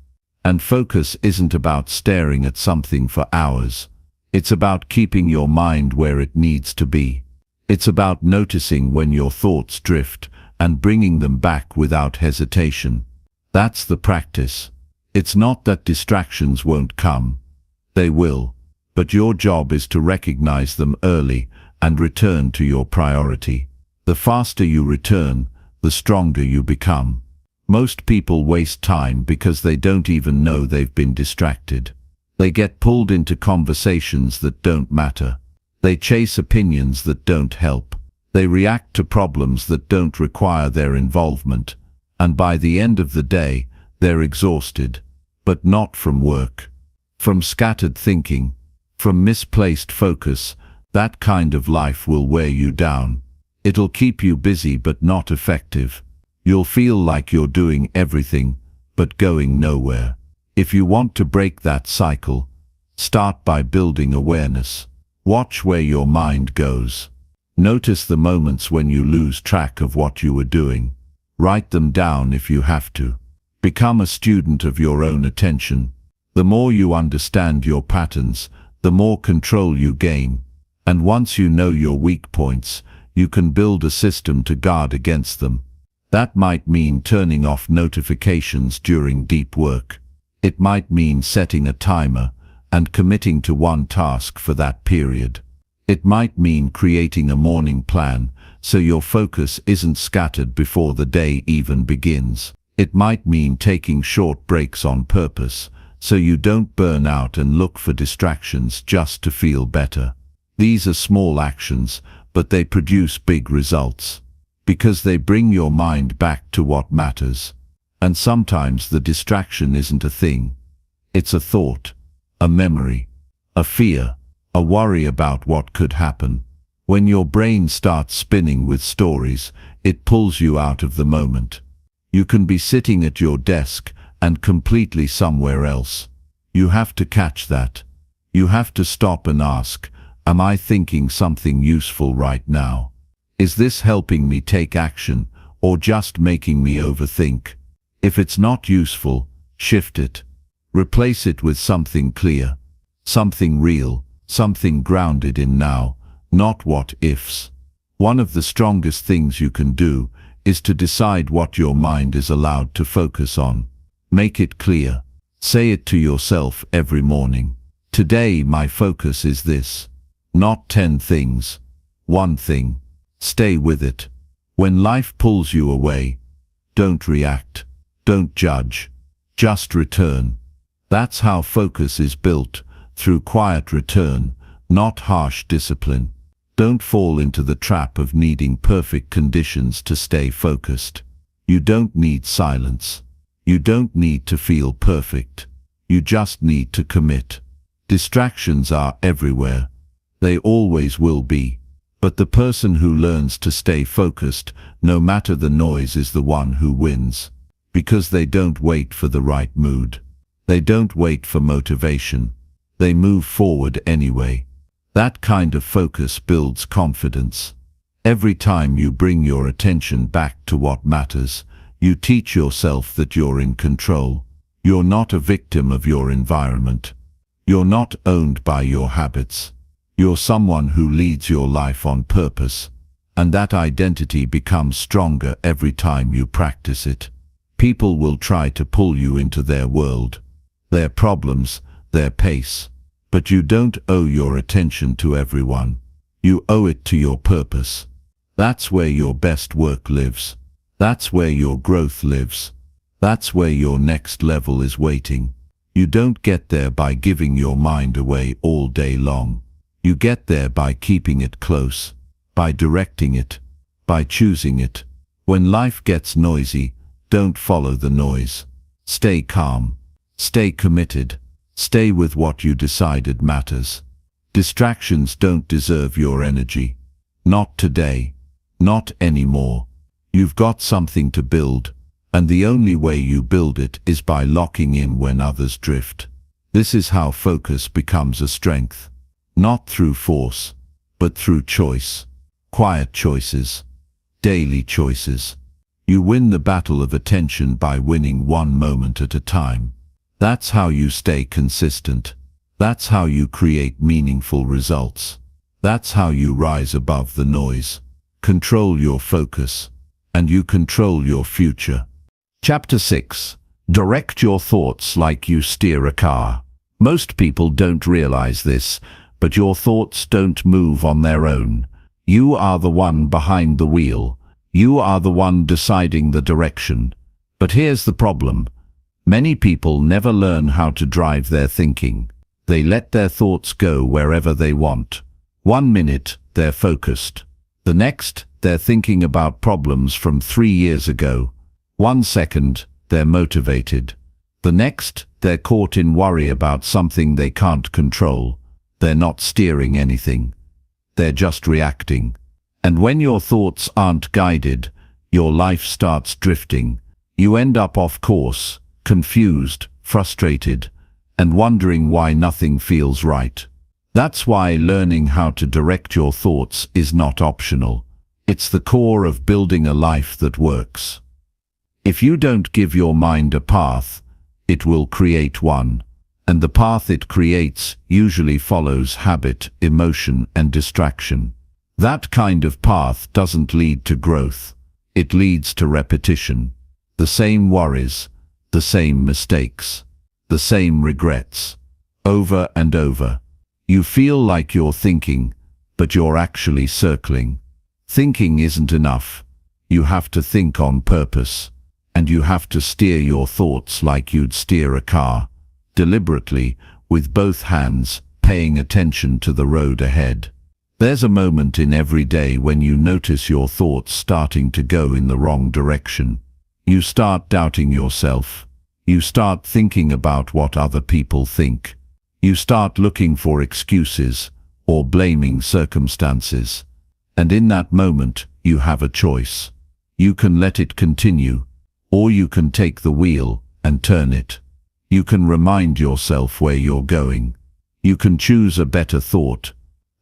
And focus isn't about staring at something for hours. It's about keeping your mind where it needs to be. It's about noticing when your thoughts drift and bringing them back without hesitation. That's the practice. It's not that distractions won't come. They will. But your job is to recognize them early and return to your priority. The faster you return, the stronger you become. Most people waste time because they don't even know they've been distracted. They get pulled into conversations that don't matter. They chase opinions that don't help. They react to problems that don't require their involvement. And by the end of the day, they're exhausted. But not from work. From scattered thinking. From misplaced focus. That kind of life will wear you down. It'll keep you busy but not effective. You'll feel like you're doing everything, but going nowhere. If you want to break that cycle, start by building awareness. Watch where your mind goes. Notice the moments when you lose track of what you were doing. Write them down if you have to. Become a student of your own attention. The more you understand your patterns, the more control you gain. And once you know your weak points, you can build a system to guard against them. That might mean turning off notifications during deep work. It might mean setting a timer and committing to one task for that period. It might mean creating a morning plan so your focus isn't scattered before the day even begins. It might mean taking short breaks on purpose so you don't burn out and look for distractions just to feel better. These are small actions, but they produce big results, because they bring your mind back to what matters. And sometimes the distraction isn't a thing. It's a thought, a memory, a fear, a worry about what could happen. When your brain starts spinning with stories, it pulls you out of the moment. You can be sitting at your desk and completely somewhere else. You have to catch that. You have to stop and ask, am I thinking something useful right now? Is this helping me take action, or just making me overthink? If it's not useful, shift it. Replace it with something clear, something real, something grounded in now, not what ifs. One of the strongest things you can do is to decide what your mind is allowed to focus on. Make it clear. Say it to yourself every morning. Today my focus is this. Not 10 things. One thing. Stay with it. When life pulls you away, don't react. Don't judge. Just return. That's how focus is built, through quiet return, not harsh discipline. Don't fall into the trap of needing perfect conditions to stay focused. You don't need silence. You don't need to feel perfect. You just need to commit. Distractions are everywhere. They always will be. But the person who learns to stay focused, no matter the noise, is the one who wins. Because they don't wait for the right mood. They don't wait for motivation. They move forward anyway. That kind of focus builds confidence. Every time you bring your attention back to what matters, you teach yourself that you're in control. You're not a victim of your environment. You're not owned by your habits. You're someone who leads your life on purpose, and that identity becomes stronger every time you practice it. People will try to pull you into their world, their problems, their pace. But you don't owe your attention to everyone. You owe it to your purpose. That's where your best work lives. That's where your growth lives. That's where your next level is waiting. You don't get there by giving your mind away all day long. You get there by keeping it close, by directing it, by choosing it. When life gets noisy, don't follow the noise. Stay calm. Stay committed. Stay with what you decided matters. Distractions don't deserve your energy. Not today. Not anymore. You've got something to build, and the only way you build it is by locking in when others drift. This is how focus becomes a strength. Not through force, but through choice. Quiet choices. Daily choices. You win the battle of attention by winning one moment at a time. That's how you stay consistent. That's how you create meaningful results. That's how you rise above the noise. Control your focus, and you control your future. Chapter 6. Direct your thoughts like you steer a car. Most people don't realize this, but your thoughts don't move on their own. You are the one behind the wheel. You are the one deciding the direction. But here's the problem. Many people never learn how to drive their thinking. They let their thoughts go wherever they want. 1 minute, they're focused. The next, they're thinking about problems from 3 years ago. 1 second, they're motivated. The next, they're caught in worry about something they can't control. They're not steering anything. They're just reacting. And when your thoughts aren't guided, your life starts drifting. You end up off course, confused, frustrated, and wondering why nothing feels right. That's why learning how to direct your thoughts is not optional. It's the core of building a life that works. If you don't give your mind a path, it will create one. And the path it creates usually follows habit, emotion, and distraction. That kind of path doesn't lead to growth. It leads to repetition. The same worries, the same mistakes, the same regrets, over and over. You feel like you're thinking, but you're actually circling. Thinking isn't enough. You have to think on purpose, and you have to steer your thoughts like you'd steer a car, deliberately, with both hands, paying attention to the road ahead. There's a moment in every day when you notice your thoughts starting to go in the wrong direction. You start doubting yourself. You start thinking about what other people think. You start looking for excuses or blaming circumstances. And in that moment, you have a choice. You can let it continue, or you can take the wheel and turn it. You can remind yourself where you're going. You can choose a better thought.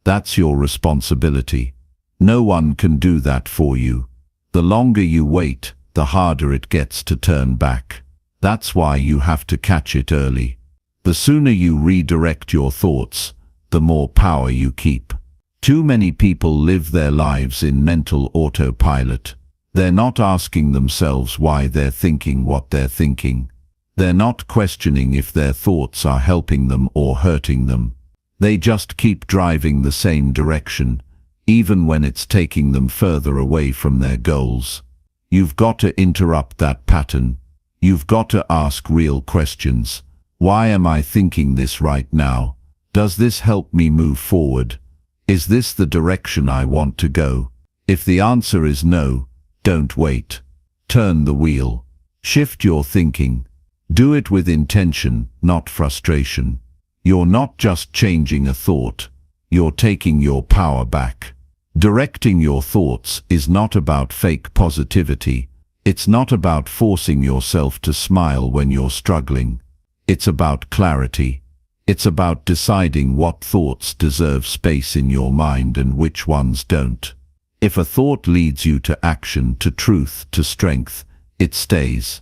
That's your responsibility. No one can do that for you. The longer you wait, the harder it gets to turn back. That's why you have to catch it early. The sooner you redirect your thoughts, the more power you keep. Too many people live their lives in mental autopilot. They're not asking themselves why they're thinking what they're thinking. They're not questioning if their thoughts are helping them or hurting them. They just keep driving the same direction, even when it's taking them further away from their goals. You've got to interrupt that pattern. You've got to ask real questions. Why am I thinking this right now? Does this help me move forward? Is this the direction I want to go? If the answer is no, don't wait. Turn the wheel. Shift your thinking. Do it with intention, not frustration. You're not just changing a thought. You're taking your power back. Directing your thoughts is not about fake positivity. It's not about forcing yourself to smile when you're struggling. It's about clarity. It's about deciding what thoughts deserve space in your mind and which ones don't. If a thought leads you to action, to truth, to strength, it stays.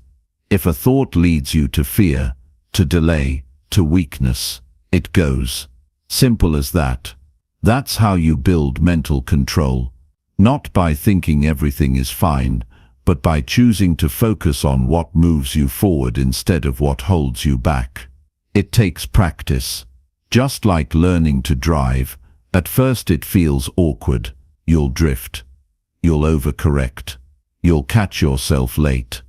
If a thought leads you to fear, to delay, to weakness, it goes. Simple as that. That's how you build mental control. Not by thinking everything is fine, but by choosing to focus on what moves you forward instead of what holds you back. It takes practice. Just like learning to drive, at first it feels awkward. You'll drift. You'll overcorrect. You'll catch yourself late.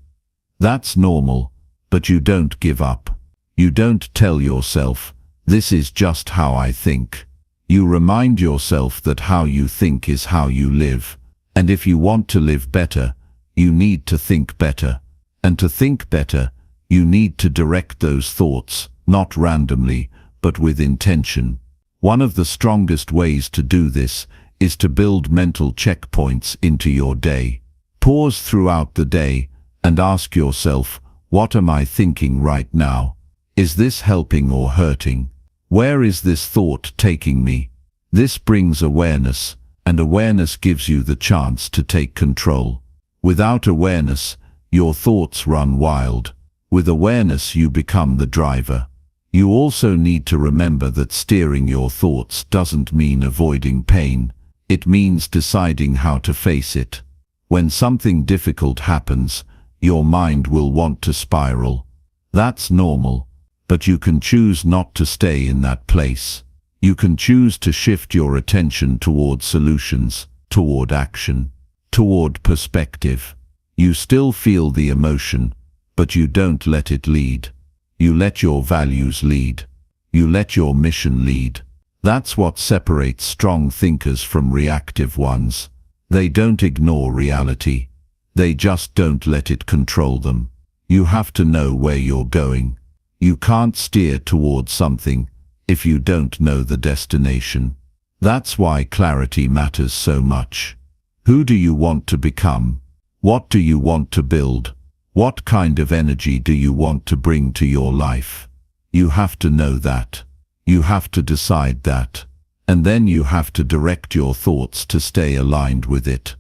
That's normal, but you don't give up. You don't tell yourself, this is just how I think. You remind yourself that how you think is how you live. And if you want to live better, you need to think better. And to think better, you need to direct those thoughts, not randomly, but with intention. One of the strongest ways to do this is to build mental checkpoints into your day. Pause throughout the day and ask yourself, what am I thinking right now? Is this helping or hurting? Where is this thought taking me? This brings awareness, and awareness gives you the chance to take control. Without awareness, your thoughts run wild. With awareness, you become the driver. You also need to remember that steering your thoughts doesn't mean avoiding pain. It means deciding how to face it. When something difficult happens, your mind will want to spiral. That's normal. But you can choose not to stay in that place. You can choose to shift your attention toward solutions, toward action, toward perspective. You still feel the emotion, but you don't let it lead. You let your values lead. You let your mission lead. That's what separates strong thinkers from reactive ones. They don't ignore reality. They just don't let it control them. You have to know where you're going. You can't steer towards something if you don't know the destination. That's why clarity matters so much. Who do you want to become? What do you want to build? What kind of energy do you want to bring to your life? You have to know that. You have to decide that. And then you have to direct your thoughts to stay aligned with it.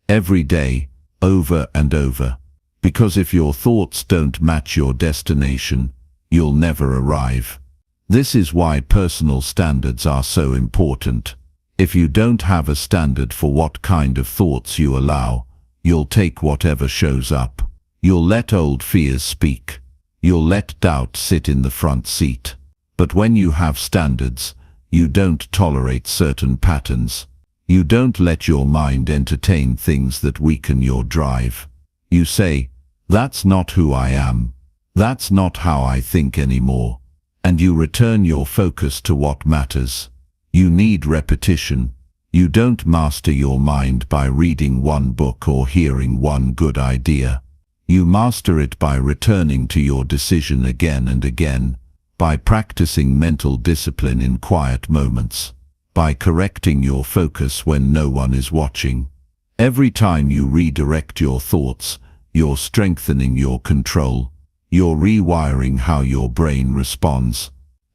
Every day, over and over. Because if your thoughts don't match your destination, you'll never arrive. This is why personal standards are so important. If you don't have a standard for what kind of thoughts you allow, you'll take whatever shows up. You'll let old fears speak. You'll let doubt sit in the front seat. But when you have standards, you don't tolerate certain patterns. You don't let your mind entertain things that weaken your drive. You say, that's not who I am. That's not how I think anymore. And you return your focus to what matters. You need repetition. You don't master your mind by reading one book or hearing one good idea. You master it by returning to your decision again and again, by practicing mental discipline in quiet moments, by correcting your focus when no one is watching. Every time you redirect your thoughts, you're strengthening your control. You're rewiring how your brain responds.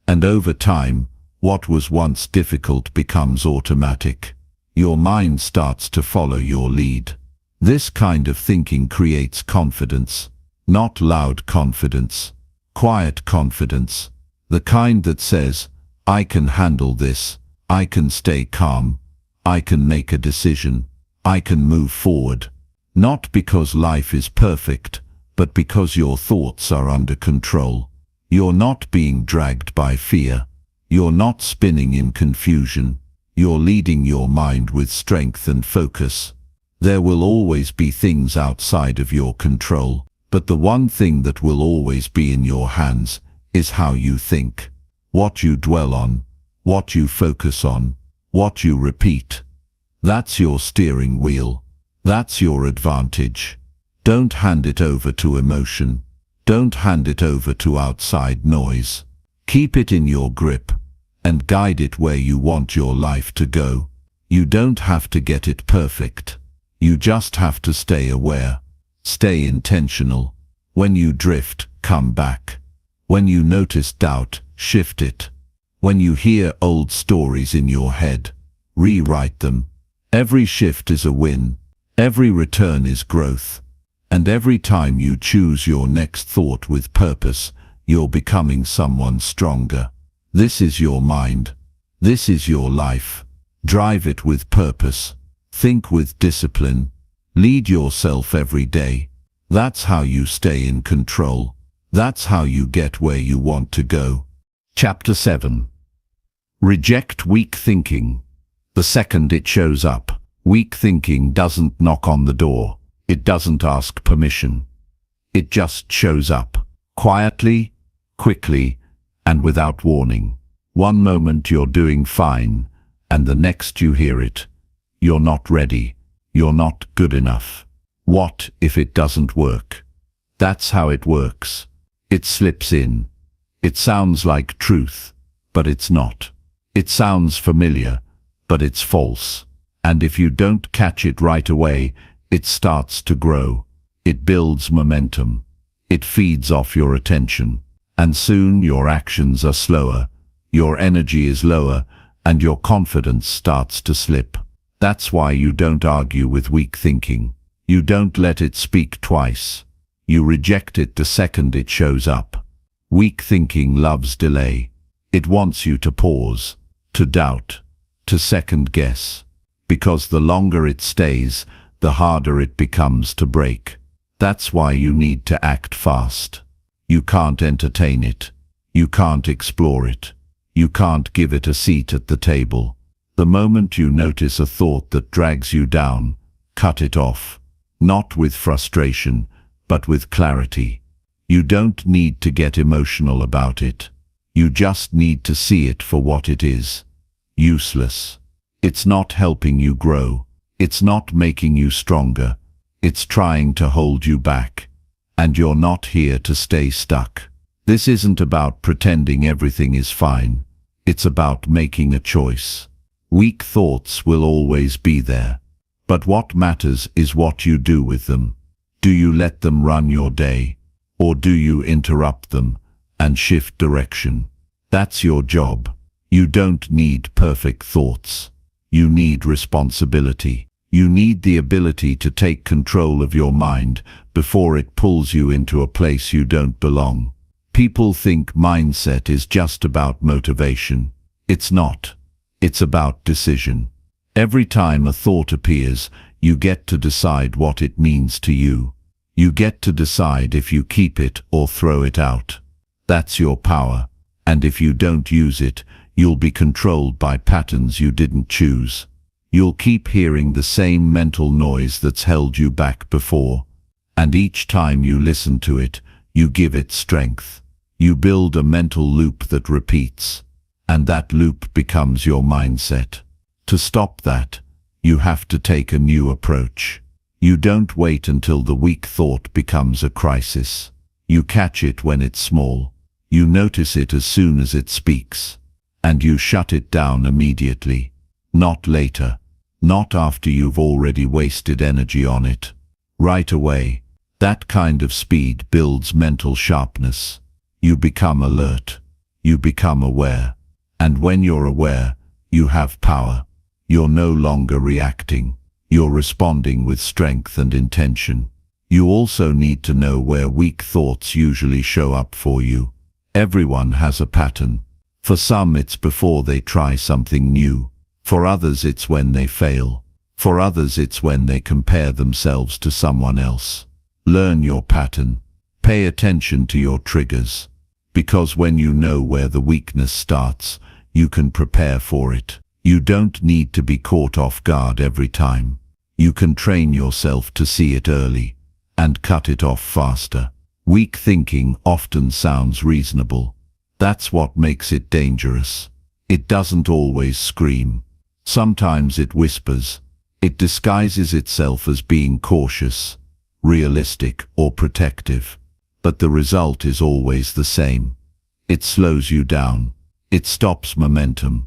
And over time, what was once difficult becomes automatic. Your mind starts to follow your lead. This kind of thinking creates confidence, not loud confidence, quiet confidence, the kind that says, I can handle this, I can stay calm, I can make a decision, I can move forward. Not because life is perfect, but because your thoughts are under control. You're not being dragged by fear. You're not spinning in confusion. You're leading your mind with strength and focus. There will always be things outside of your control, but the one thing that will always be in your hands is how you think, what you dwell on, what you focus on, what you repeat. That's your steering wheel. That's your advantage. Don't hand it over to emotion. Don't hand it over to outside noise. Keep it in your grip and guide it where you want your life to go. You don't have to get it perfect. You just have to stay aware. Stay intentional. When you drift, come back. When you notice doubt, shift it. When you hear old stories in your head, rewrite them. Every shift is a win. Every return is growth. And every time you choose your next thought with purpose, you're becoming someone stronger. This is your mind. This is your life. Drive it with purpose. Think with discipline. Lead yourself every day. That's how you stay in control. That's how you get where you want to go. Chapter 7. Reject weak thinking. The second it shows up, weak thinking doesn't knock on the door. It doesn't ask permission. It just shows up, quietly, quickly, and without warning. One moment you're doing fine, and the next you hear it. You're not ready. You're not good enough. What if it doesn't work? That's how it works. It slips in. It sounds like truth, but it's not. It sounds familiar, but it's false. And if you don't catch it right away, it starts to grow. It builds momentum. It feeds off your attention. And soon your actions are slower, your energy is lower, and your confidence starts to slip. That's why you don't argue with weak thinking. You don't let it speak twice. You reject it the second it shows up. Weak thinking loves delay. It wants you to pause, to doubt, to second guess. Because the longer it stays, the harder it becomes to break. That's why you need to act fast. You can't entertain it. You can't explore it. You can't give it a seat at the table. The moment you notice a thought that drags you down, cut it off. Not with frustration, but with clarity. You don't need to get emotional about it. You just need to see it for what it is. Useless. It's not helping you grow. It's not making you stronger. It's trying to hold you back. And you're not here to stay stuck. This isn't about pretending everything is fine. It's about making a choice. Weak thoughts will always be there. But what matters is what you do with them. Do you let them run your day? Or do you interrupt them and shift direction? That's your job. You don't need perfect thoughts. You need responsibility. You need the ability to take control of your mind before it pulls you into a place you don't belong. People think mindset is just about motivation. It's not. It's about decision. Every time a thought appears, you get to decide what it means to you. You get to decide if you keep it or throw it out. That's your power. And if you don't use it, you'll be controlled by patterns you didn't choose. You'll keep hearing the same mental noise that's held you back before. And each time you listen to it, you give it strength. You build a mental loop that repeats. And that loop becomes your mindset. To stop that, you have to take a new approach. You don't wait until the weak thought becomes a crisis. You catch it when it's small. You notice it as soon as it speaks. And you shut it down immediately. Not later. Not after you've already wasted energy on it. Right away. That kind of speed builds mental sharpness. You become alert. You become aware. And when you're aware, you have power. You're no longer reacting. You're responding with strength and intention. You also need to know where weak thoughts usually show up for you. Everyone has a pattern. For some it's before they try something new. For others it's when they fail. For others it's when they compare themselves to someone else. Learn your pattern. Pay attention to your triggers. Because when you know where the weakness starts, you can prepare for it. You don't need to be caught off guard every time. You can train yourself to see it early and cut it off faster. Weak thinking often sounds reasonable. That's what makes it dangerous. It doesn't always scream. Sometimes it whispers. It disguises itself as being cautious, realistic, or protective. But the result is always the same. It slows you down. It stops momentum.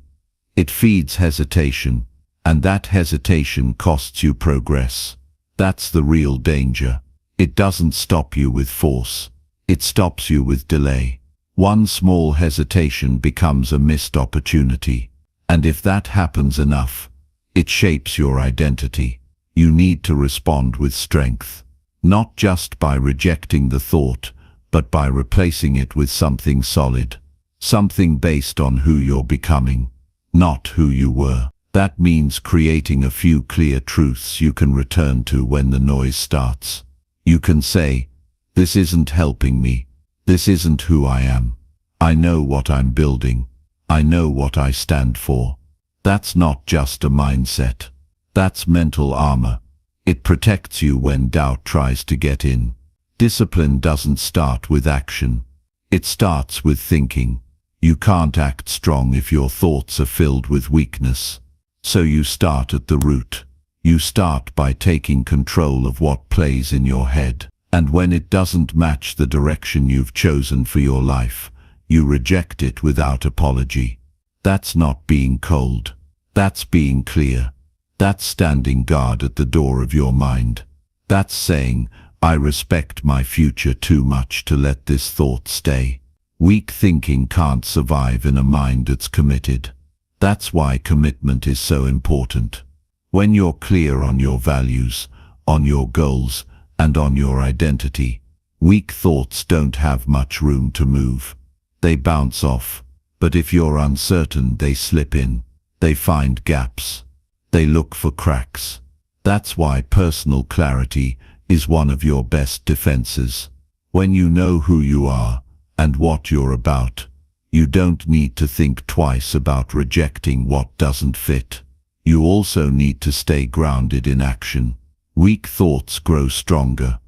It feeds hesitation. And that hesitation costs you progress. That's the real danger. It doesn't stop you with force. It stops you with delay. One small hesitation becomes a missed opportunity. And if that happens enough, it shapes your identity. You need to respond with strength. Not just by rejecting the thought, but by replacing it with something solid. Something based on who you're becoming, not who you were. That means creating a few clear truths you can return to when the noise starts. You can say, "This isn't helping me. This isn't who I am. I know what I'm building. I know what I stand for." That's not just a mindset. That's mental armor. It protects you when doubt tries to get in. Discipline doesn't start with action. It starts with thinking. You can't act strong if your thoughts are filled with weakness. So you start at the root. You start by taking control of what plays in your head. And when it doesn't match the direction you've chosen for your life, you reject it without apology. That's not being cold. That's being clear. That's standing guard at the door of your mind. That's saying, "I respect my future too much to let this thought stay." Weak thinking can't survive in a mind that's committed. That's why commitment is so important. When you're clear on your values, on your goals, and on your identity, weak thoughts don't have much room to move. They bounce off, but if you're uncertain, they slip in. They find gaps. They look for cracks. That's why personal clarity is one of your best defenses. When you know who you are and what you're about, you don't need to think twice about rejecting what doesn't fit. You also need to stay grounded in action. Weak thoughts grow stronger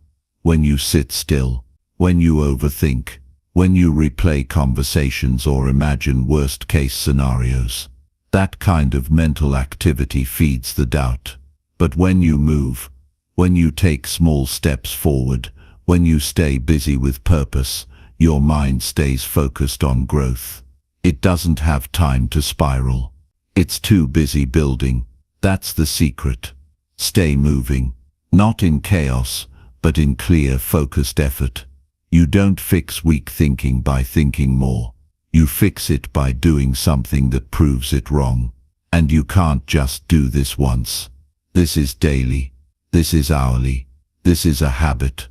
when you sit still, when you overthink, when you replay conversations or imagine worst-case scenarios. That kind of mental activity feeds the doubt. But when you move, when you take small steps forward, when you stay busy with purpose, your mind stays focused on growth. It doesn't have time to spiral. It's too busy building. That's the secret. Stay moving. Not in chaos, but in clear, focused effort. You don't fix weak thinking by thinking more. You fix it by doing something that proves it wrong. And you can't just do this once. This is daily. This is hourly. This is a habit.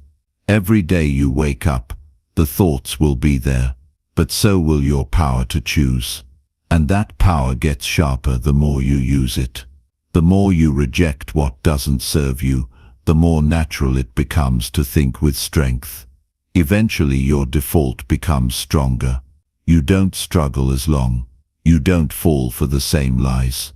Every day you wake up, the thoughts will be there, but so will your power to choose. And that power gets sharper the more you use it. The more you reject what doesn't serve you, the more natural it becomes to think with strength. Eventually your default becomes stronger. You don't struggle as long. You don't fall for the same lies.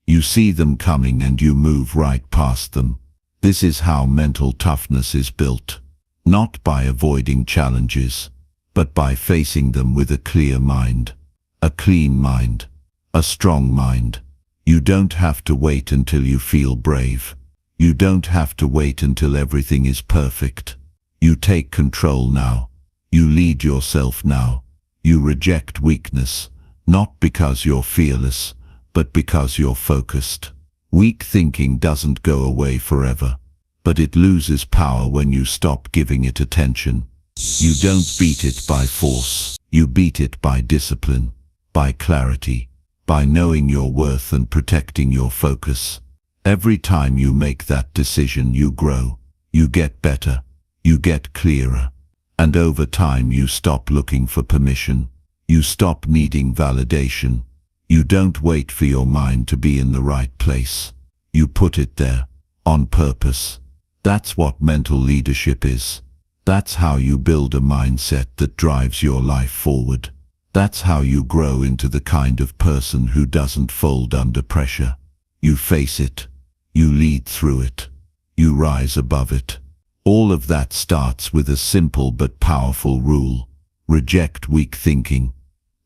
You see them coming and you move right past them. This is how mental toughness is built. Not by avoiding challenges, but by facing them with a clear mind, a clean mind, a strong mind. You don't have to wait until you feel brave. You don't have to wait until everything is perfect. You take control now. You lead yourself now. You reject weakness, not because you're fearless, but because you're focused. Weak thinking doesn't go away forever, but it loses power when you stop giving it attention. You don't beat it by force. You beat it by discipline, by clarity, by knowing your worth and protecting your focus. Every time you make that decision, you grow. You get better. You get clearer. And over time you stop looking for permission. You stop needing validation. You don't wait for your mind to be in the right place. You put it there, on purpose. That's what mental leadership is. That's how you build a mindset that drives your life forward. That's how you grow into the kind of person who doesn't fold under pressure. You face it. You lead through it. You rise above it. All of that starts with a simple but powerful rule. Reject weak thinking.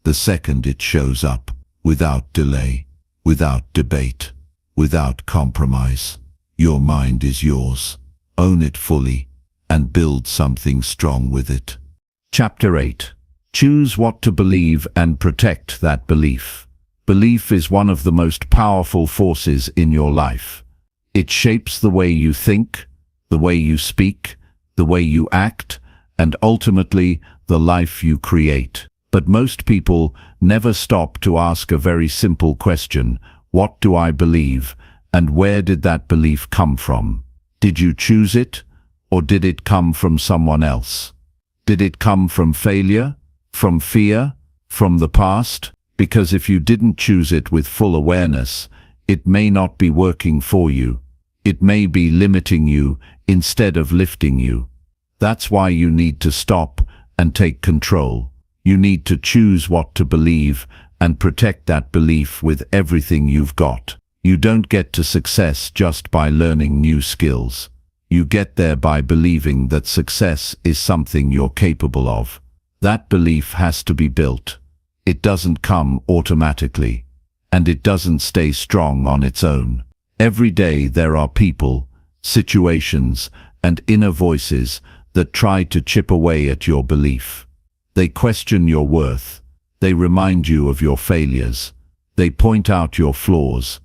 The second it shows up, without delay, without debate, without compromise. Your mind is yours. Own it fully and build something strong with it. Chapter 8. Choose what to believe and protect that belief. Belief is one of the most powerful forces in your life. It shapes the way you think, the way you speak, the way you act, and ultimately the life you create. But most people never stop to ask a very simple question: what do I believe, and where did that belief come from? Did you choose it, or did it come from someone else? Did it come from failure, from fear, from the past? Because if you didn't choose it with full awareness, it may not be working for you. It may be limiting you instead of lifting you. That's why you need to stop and take control. You need to choose what to believe and protect that belief with everything you've got. You don't get to success just by learning new skills. You get there by believing that success is something you're capable of. That belief has to be built. It doesn't come automatically, and it doesn't stay strong on its own. Every day there are people, situations, and inner voices that try to chip away at your belief. They question your worth. They remind you of your failures. They point out your flaws.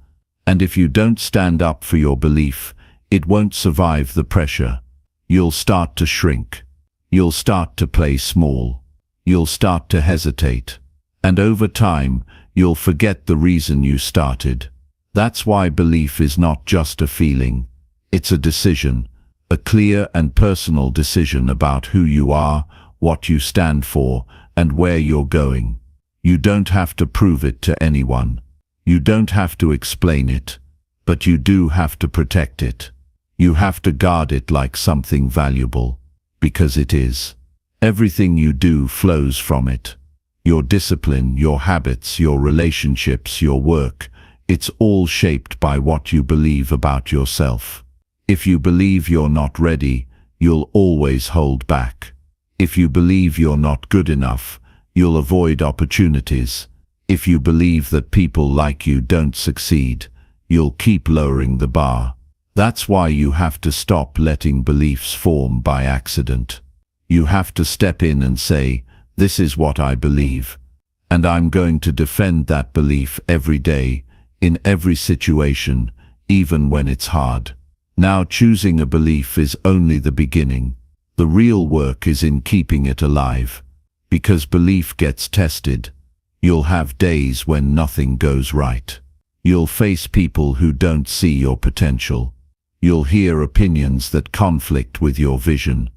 And if you don't stand up for your belief, it won't survive the pressure. You'll start to shrink. You'll start to play small. You'll start to hesitate. And over time, you'll forget the reason you started. That's why belief is not just a feeling. It's a decision, a clear and personal decision about who you are, what you stand for, and where you're going. You don't have to prove it to anyone. You don't have to explain it, but you do have to protect it. You have to guard it like something valuable, because it is. Everything you do flows from it. Your discipline, your habits, your relationships, your work, it's all shaped by what you believe about yourself. If you believe you're not ready, you'll always hold back. If you believe you're not good enough, you'll avoid opportunities. If you believe that people like you don't succeed, you'll keep lowering the bar. That's why you have to stop letting beliefs form by accident. You have to step in and say, "This is what I believe, and I'm going to defend that belief every day, in every situation, even when it's hard." Now, choosing a belief is only the beginning. The real work is in keeping it alive, because belief gets tested. You'll have days when nothing goes right. You'll face people who don't see your potential. You'll hear opinions that conflict with your vision.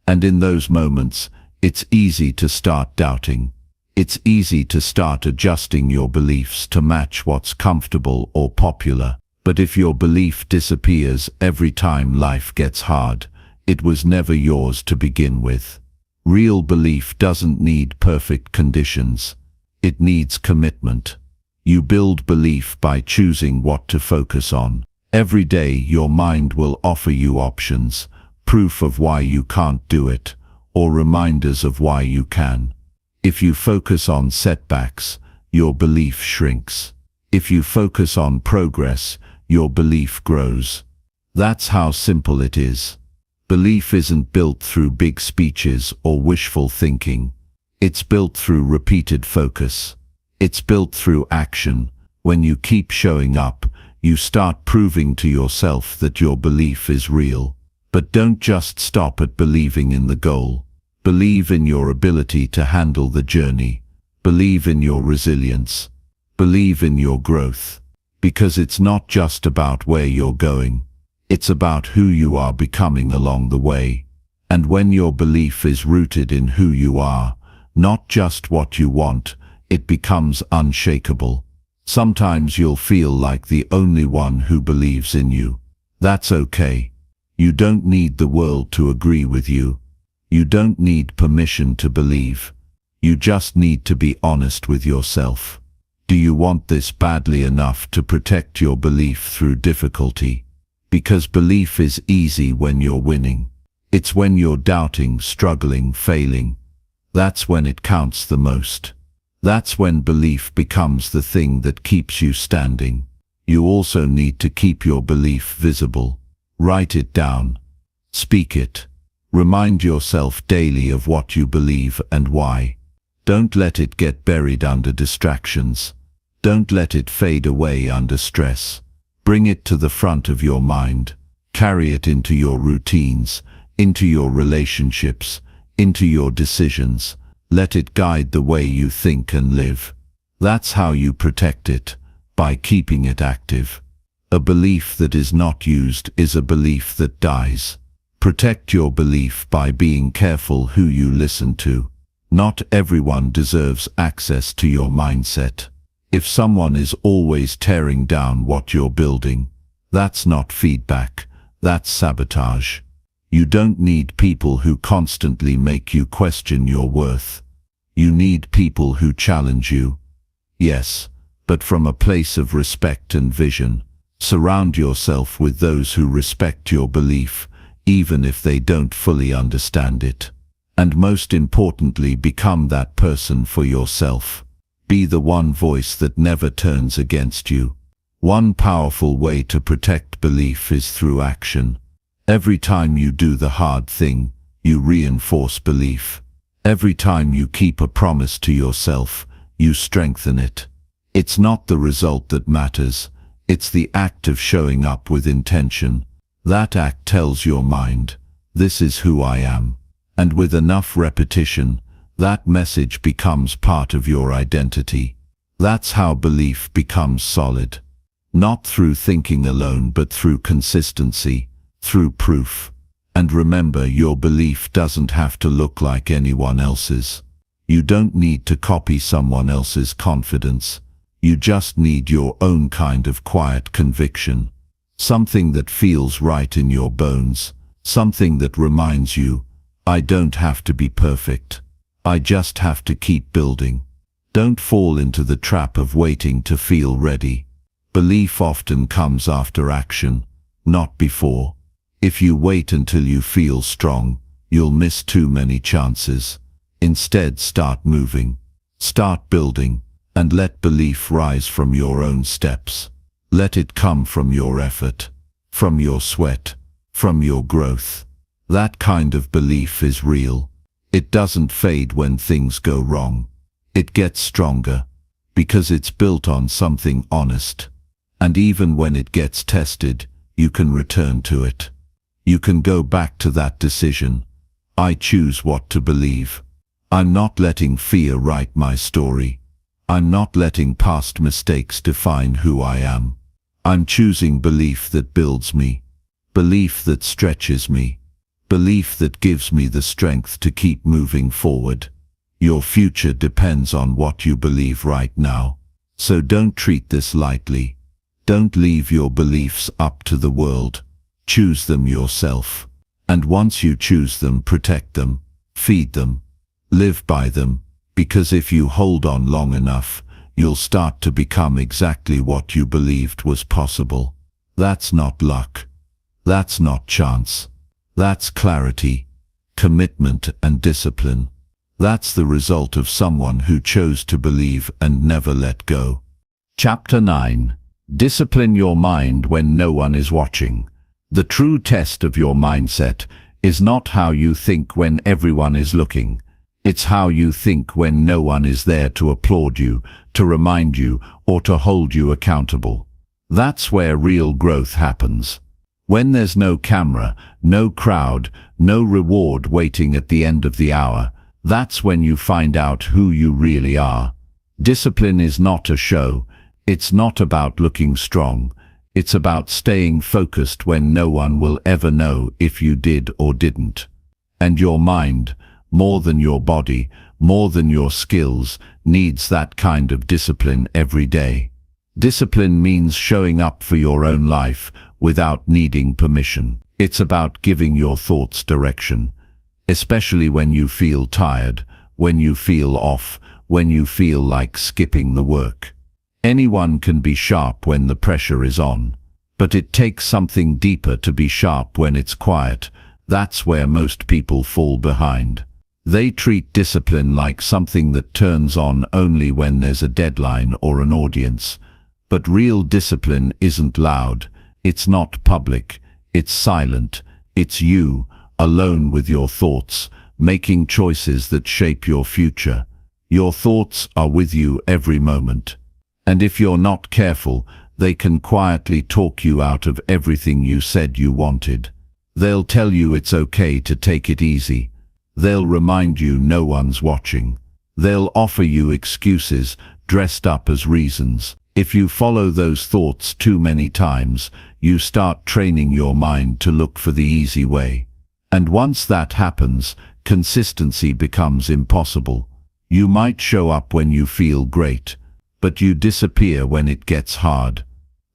And in those moments, it's easy to start doubting. It's easy to start adjusting your beliefs to match what's comfortable or popular. But if your belief disappears every time life gets hard, it was never yours to begin with. Real belief doesn't need perfect conditions. It needs commitment. You build belief by choosing what to focus on. Every day your mind will offer you options, proof of why you can't do it, or reminders of why you can. If you focus on setbacks, your belief shrinks. If you focus on progress, your belief grows. That's how simple it is. Belief isn't built through big speeches or wishful thinking. It's built through repeated focus. It's built through action. When you keep showing up, you start proving to yourself that your belief is real. But don't just stop at believing in the goal. Believe in your ability to handle the journey. Believe in your resilience. Believe in your growth. Because it's not just about where you're going. It's about who you are becoming along the way. And when your belief is rooted in who you are, not just what you want, it becomes unshakable. Sometimes you'll feel like the only one who believes in you. That's okay. You don't need the world to agree with you. You don't need permission to believe. You just need to be honest with yourself. Do you want this badly enough to protect your belief through difficulty? Because belief is easy when you're winning. It's when you're doubting, struggling, failing. That's when it counts the most. That's when belief becomes the thing that keeps you standing. You also need to keep your belief visible. Write it down. Speak it. Remind yourself daily of what you believe and why. Don't let it get buried under distractions. Don't let it fade away under stress. Bring it to the front of your mind. Carry it into your routines, into your relationships, into your decisions. Let it guide the way you think and live. That's how you protect it, by keeping it active. A belief that is not used is a belief that dies. Protect your belief by being careful who you listen to. Not everyone deserves access to your mindset. If someone is always tearing down what you're building, that's not feedback, that's sabotage. You don't need people who constantly make you question your worth. You need people who challenge you. Yes, but from a place of respect and vision. Surround yourself with those who respect your belief, even if they don't fully understand it. And most importantly, become that person for yourself. Be the one voice that never turns against you. One powerful way to protect belief is through action. Every time you do the hard thing, you reinforce belief. Every time you keep a promise to yourself, you strengthen it. It's not the result that matters. It's the act of showing up with intention. That act tells your mind, this is who I am. And with enough repetition, that message becomes part of your identity. That's how belief becomes solid. Not through thinking alone, but through consistency, through proof. And remember, your belief doesn't have to look like anyone else's. You don't need to copy someone else's confidence. You just need your own kind of quiet conviction. Something that feels right in your bones. Something that reminds you, I don't have to be perfect. I just have to keep building. Don't fall into the trap of waiting to feel ready. Belief often comes after action, not before. If you wait until you feel strong, you'll miss too many chances. Instead, start moving. Start building, and let belief rise from your own steps. Let it come from your effort, from your sweat, from your growth. That kind of belief is real. It doesn't fade when things go wrong. It gets stronger, because it's built on something honest. And even when it gets tested, you can return to it. You can go back to that decision. I choose what to believe. I'm not letting fear write my story. I'm not letting past mistakes define who I am. I'm choosing belief that builds me, belief that stretches me, belief that gives me the strength to keep moving forward. Your future depends on what you believe right now. So don't treat this lightly. Don't leave your beliefs up to the world. Choose them yourself. And once you choose them, protect them, feed them, live by them, because if you hold on long enough, you'll start to become exactly what you believed was possible. That's not luck. That's not chance. That's clarity, commitment and discipline. That's the result of someone who chose to believe and never let go. Chapter 9. Discipline your mind when no one is watching. The true test of your mindset is not how you think when everyone is looking. It's how you think when no one is there to applaud you, to remind you, or to hold you accountable. That's where real growth happens. When there's no camera, no crowd, no reward waiting at the end of the hour, that's when you find out who you really are. Discipline is not a show. It's not about looking strong. It's about staying focused when no one will ever know if you did or didn't. And your mind, more than your body, more than your skills, needs that kind of discipline every day. Discipline means showing up for your own life without needing permission. It's about giving your thoughts direction, especially when you feel tired, when you feel off, when you feel like skipping the work. Anyone can be sharp when the pressure is on, but it takes something deeper to be sharp when it's quiet. That's where most people fall behind. They treat discipline like something that turns on only when there's a deadline or an audience. But real discipline isn't loud. It's not public. It's silent. It's you, alone with your thoughts, making choices that shape your future. Your thoughts are with you every moment. And if you're not careful, they can quietly talk you out of everything you said you wanted. They'll tell you it's okay to take it easy. They'll remind you no one's watching. They'll offer you excuses dressed up as reasons. If you follow those thoughts too many times, you start training your mind to look for the easy way. And once that happens, consistency becomes impossible. You might show up when you feel great, but you disappear when it gets hard.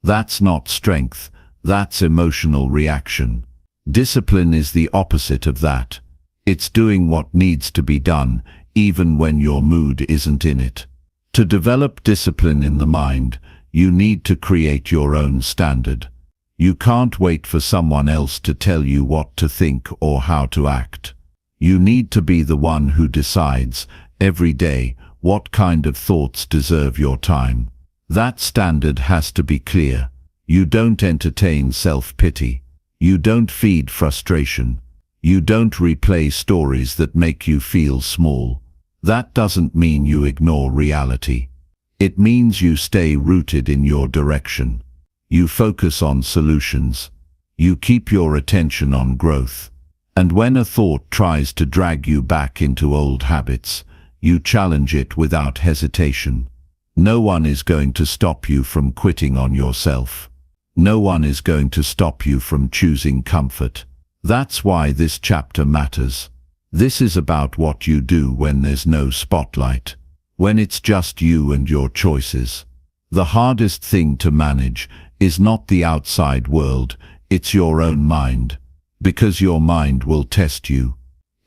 That's not strength, that's emotional reaction. Discipline is the opposite of that. It's doing what needs to be done, even when your mood isn't in it. To develop discipline in the mind, you need to create your own standard. You can't wait for someone else to tell you what to think or how to act. You need to be the one who decides, every day, what kind of thoughts deserve your time. That standard has to be clear. You don't entertain self-pity. You don't feed frustration. You don't replay stories that make you feel small. That doesn't mean you ignore reality. It means you stay rooted in your direction. You focus on solutions. You keep your attention on growth. And when a thought tries to drag you back into old habits, you challenge it without hesitation. No one is going to stop you from quitting on yourself. No one is going to stop you from choosing comfort. That's why this chapter matters. This is about what you do when there's no spotlight, when it's just you and your choices. The hardest thing to manage is not the outside world, it's your own mind. Because your mind will test you.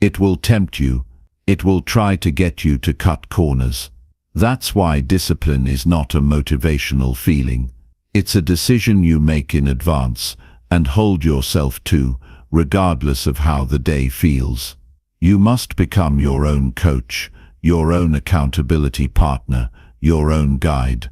It will tempt you. It will try to get you to cut corners. That's why discipline is not a motivational feeling. It's a decision you make in advance and hold yourself to, regardless of how the day feels. You must become your own coach, your own accountability partner, your own guide.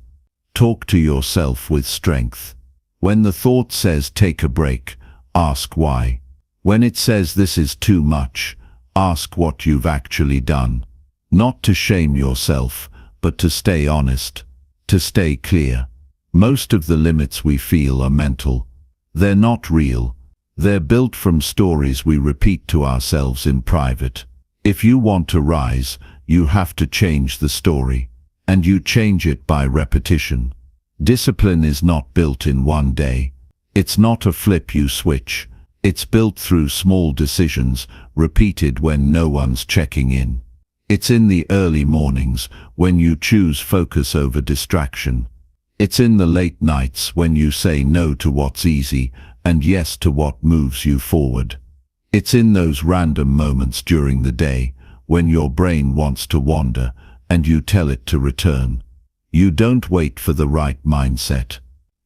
Talk to yourself with strength. When the thought says take a break, ask why. When it says this is too much, ask what you've actually done. Not to shame yourself, but to stay honest, to stay clear. Most of the limits we feel are mental. They're not real. They're built from stories we repeat to ourselves in private. If you want to rise, you have to change the story. And you change it by repetition. Discipline is not built in one day. It's not a flip you switch. It's built through small decisions, repeated when no one's checking in. It's in the early mornings, when you choose focus over distraction. It's in the late nights when you say no to what's easy and yes to what moves you forward. It's in those random moments during the day, when your brain wants to wander and you tell it to return. You don't wait for the right mindset.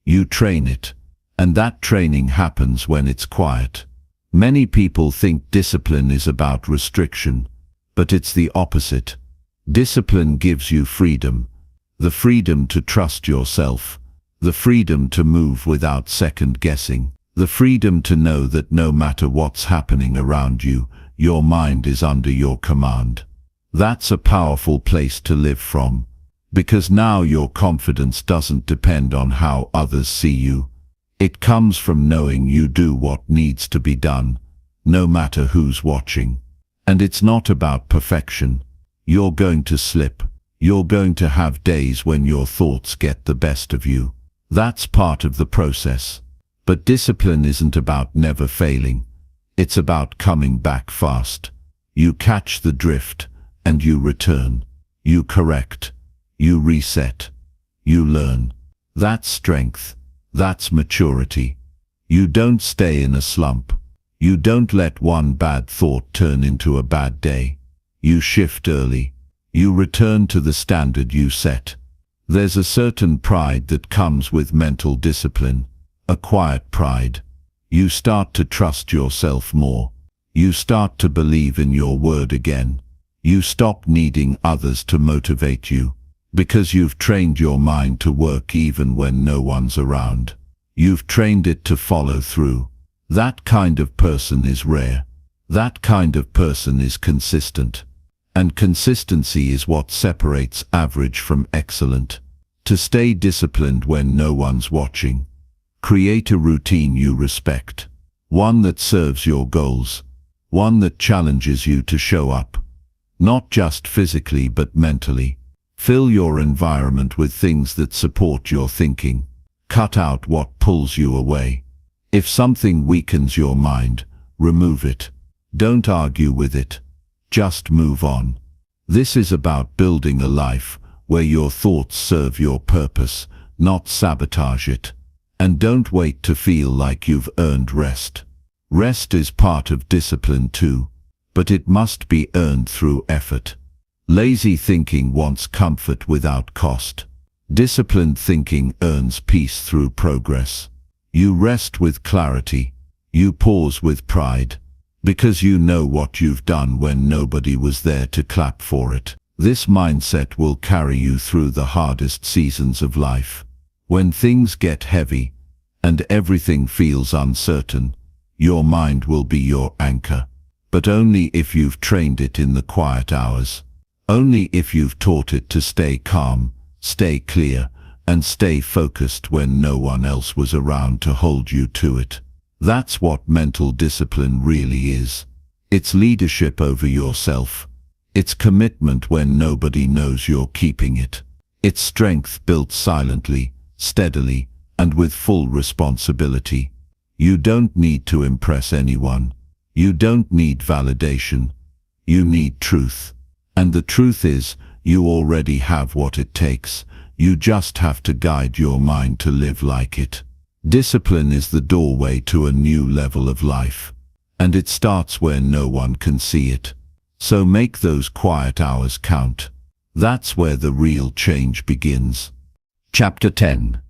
You train it. And that training happens when it's quiet. Many people think discipline is about restriction, but it's the opposite. Discipline gives you freedom. The freedom to trust yourself. The freedom to move without second guessing. The freedom to know that no matter what's happening around you, your mind is under your command. That's a powerful place to live from, because now your confidence doesn't depend on how others see you. It comes from knowing you do what needs to be done, no matter who's watching. And it's not about perfection. You're going to slip. You're going to have days when your thoughts get the best of you. That's part of the process. But discipline isn't about never failing. It's about coming back fast. You catch the drift, and you return. You correct. You reset. You learn. That's strength. That's maturity. You don't stay in a slump. You don't let one bad thought turn into a bad day. You shift early. You return to the standard you set. There's a certain pride that comes with mental discipline. A quiet pride. You start to trust yourself more. You start to believe in your word again. You stop needing others to motivate you, because you've trained your mind to work even when no one's around. You've trained it to follow through. That kind of person is rare. That kind of person is consistent. And consistency is what separates average from excellent. To stay disciplined when no one's watching. Create a routine you respect. One that serves your goals. One that challenges you to show up. Not just physically but mentally. Fill your environment with things that support your thinking. Cut out what pulls you away. If something weakens your mind, remove it. Don't argue with it. Just move on. This is about building a life where your thoughts serve your purpose, not sabotage it. And don't wait to feel like you've earned rest. Rest is part of discipline too, but it must be earned through effort. Lazy thinking wants comfort without cost. Disciplined thinking earns peace through progress. You rest with clarity. You pause with pride, because you know what you've done when nobody was there to clap for it. This mindset will carry you through the hardest seasons of life. When things get heavy and everything feels uncertain, your mind will be your anchor. But only if you've trained it in the quiet hours. Only if you've taught it to stay calm, stay clear, and stay focused when no one else was around to hold you to it. That's what mental discipline really is. It's leadership over yourself. It's commitment when nobody knows you're keeping it. It's strength built silently, steadily, and with full responsibility. You don't need to impress anyone. You don't need validation. You need truth. And the truth is, you already have what it takes. You just have to guide your mind to live like it. Discipline is the doorway to a new level of life. And it starts where no one can see it. So make those quiet hours count. That's where the real change begins. Chapter 10.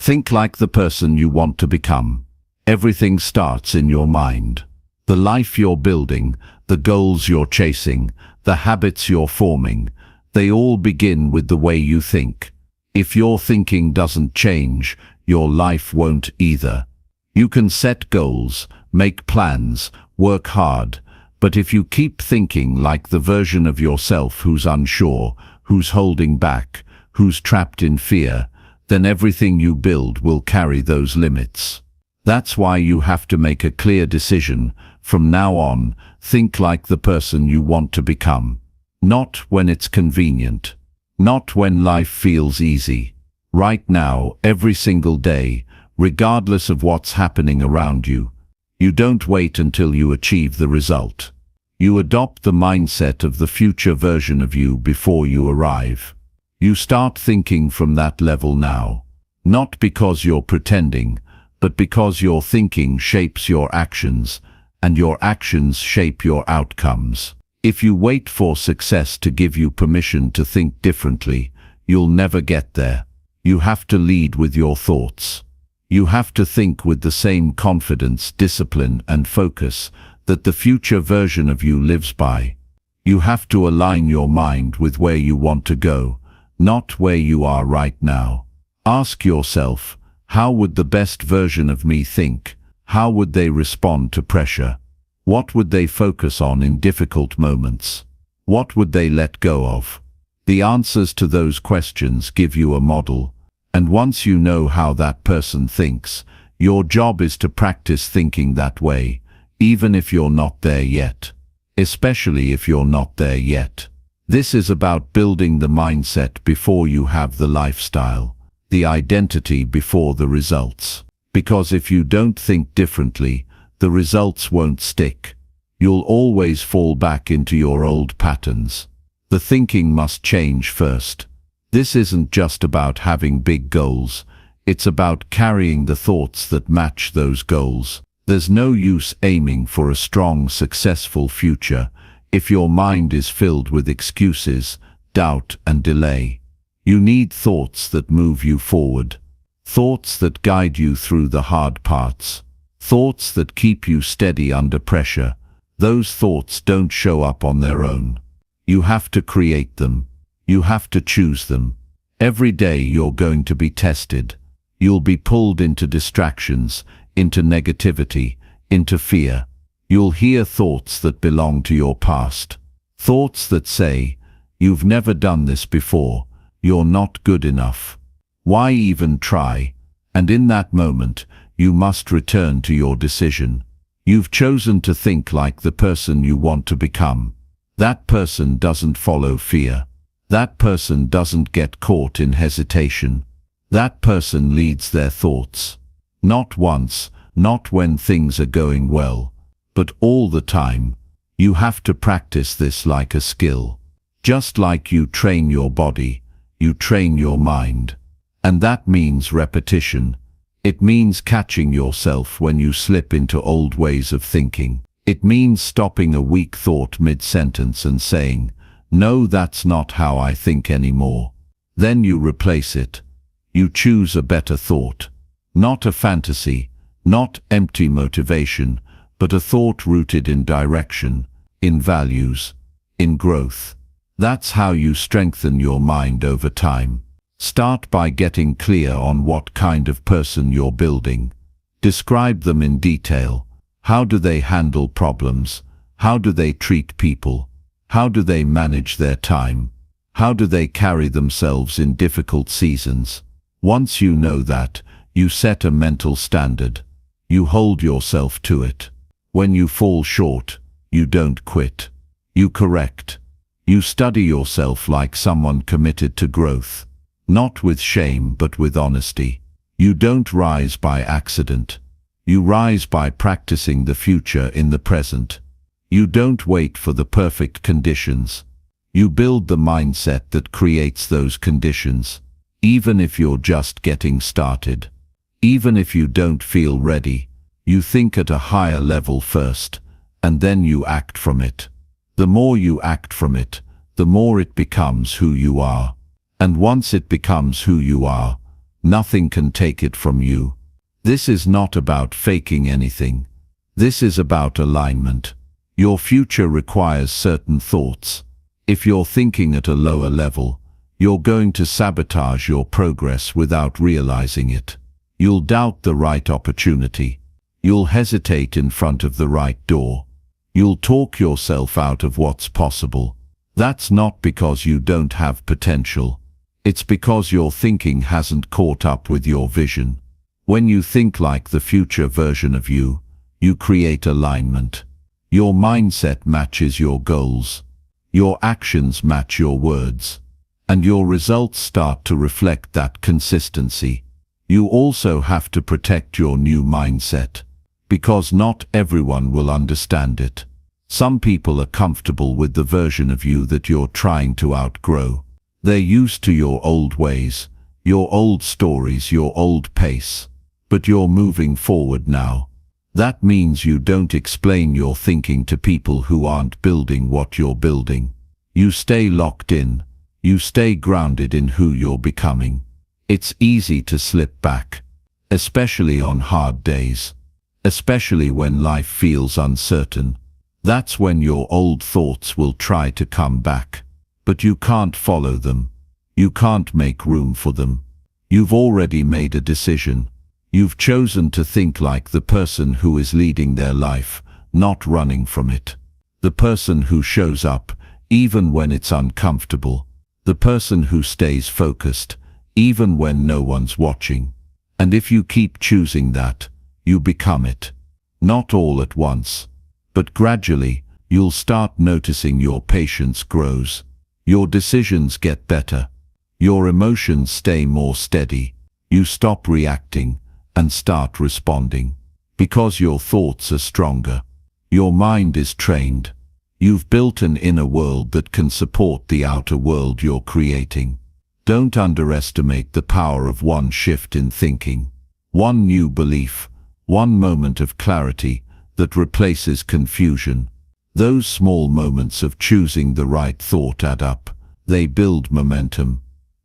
Think like the person you want to become. Everything starts in your mind. The life you're building, the goals you're chasing, the habits you're forming, they all begin with the way you think. If your thinking doesn't change, your life won't either. You can set goals, make plans, work hard, but if you keep thinking like the version of yourself who's unsure, who's holding back, who's trapped in fear, then everything you build will carry those limits. That's why you have to make a clear decision. From now on, think like the person you want to become. Not when it's convenient. Not when life feels easy. Right now, every single day, regardless of what's happening around you. You don't wait until you achieve the result. You adopt the mindset of the future version of you before you arrive. You start thinking from that level now. Not because you're pretending, but because your thinking shapes your actions, and your actions shape your outcomes. If you wait for success to give you permission to think differently, you'll never get there. You have to lead with your thoughts. You have to think with the same confidence, discipline, and focus that the future version of you lives by. You have to align your mind with where you want to go, not where you are right now. Ask yourself, how would the best version of me think? How would they respond to pressure? What would they focus on in difficult moments? What would they let go of? The answers to those questions give you a model, and once you know how that person thinks, your job is to practice thinking that way, even if you're not there yet. Especially if you're not there yet. This is about building the mindset before you have the lifestyle, the identity before the results. Because if you don't think differently, the results won't stick. You'll always fall back into your old patterns. The thinking must change first. This isn't just about having big goals, it's about carrying the thoughts that match those goals. There's no use aiming for a strong, successful future if your mind is filled with excuses, doubt and delay. You need thoughts that move you forward. Thoughts that guide you through the hard parts. Thoughts that keep you steady under pressure. Those thoughts don't show up on their own. You have to create them. You have to choose them. Every day you're going to be tested. You'll be pulled into distractions, into negativity, into fear. You'll hear thoughts that belong to your past. Thoughts that say, "You've never done this before. You're not good enough. Why even try?" And in that moment, you must return to your decision. You've chosen to think like the person you want to become. That person doesn't follow fear. That person doesn't get caught in hesitation. That person leads their thoughts. Not once, not when things are going well, but all the time. You have to practice this like a skill. Just like you train your body, you train your mind. And that means repetition. It means catching yourself when you slip into old ways of thinking. It means stopping a weak thought mid-sentence and saying, "No, that's not how I think anymore." Then you replace it. You choose a better thought. Not a fantasy, not empty motivation, but a thought rooted in direction, in values, in growth. That's how you strengthen your mind over time. Start by getting clear on what kind of person you're building. Describe them in detail. How do they handle problems? How do they treat people? How do they manage their time? How do they carry themselves in difficult seasons? Once you know that, you set a mental standard. You hold yourself to it. When you fall short, you don't quit. You correct. You study yourself like someone committed to growth. Not with shame, but with honesty. You don't rise by accident. You rise by practicing the future in the present. You don't wait for the perfect conditions. You build the mindset that creates those conditions. Even if you're just getting started. Even if you don't feel ready, you think at a higher level first, and then you act from it. The more you act from it, the more it becomes who you are. And once it becomes who you are, nothing can take it from you. This is not about faking anything. This is about alignment. Your future requires certain thoughts. If you're thinking at a lower level, you're going to sabotage your progress without realizing it. You'll doubt the right opportunity. You'll hesitate in front of the right door. You'll talk yourself out of what's possible. That's not because you don't have potential. It's because your thinking hasn't caught up with your vision. When you think like the future version of you, you create alignment. Your mindset matches your goals. Your actions match your words. And your results start to reflect that consistency. You also have to protect your new mindset, because not everyone will understand it. Some people are comfortable with the version of you that you're trying to outgrow. They're used to your old ways, your old stories, your old pace. But you're moving forward now. That means you don't explain your thinking to people who aren't building what you're building. You stay locked in. You stay grounded in who you're becoming. It's easy to slip back, especially on hard days, especially when life feels uncertain. That's when your old thoughts will try to come back. But you can't follow them. You can't make room for them. You've already made a decision. You've chosen to think like the person who is leading their life, not running from it. The person who shows up, even when it's uncomfortable. The person who stays focused, even when no one's watching. And if you keep choosing that, you become it. Not all at once, but gradually, you'll start noticing your patience grows. Your decisions get better. Your emotions stay more steady. You stop reacting and start responding. Because your thoughts are stronger. Your mind is trained. You've built an inner world that can support the outer world you're creating. Don't underestimate the power of one shift in thinking. One new belief. One moment of clarity that replaces confusion. Those small moments of choosing the right thought add up. They build momentum.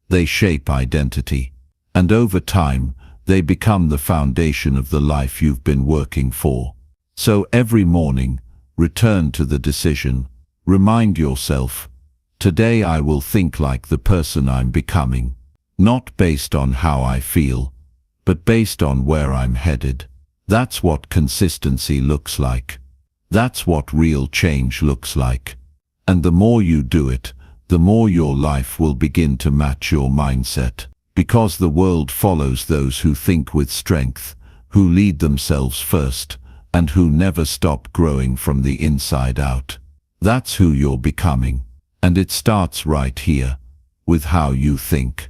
They shape identity. And over time, they become the foundation of the life you've been working for. So every morning, return to the decision. Remind yourself, today I will think like the person I'm becoming. Not based on how I feel, but based on where I'm headed. That's what consistency looks like. That's what real change looks like. And the more you do it, the more your life will begin to match your mindset. Because the world follows those who think with strength, who lead themselves first, and who never stop growing from the inside out. That's who you're becoming. And it starts right here, with how you think.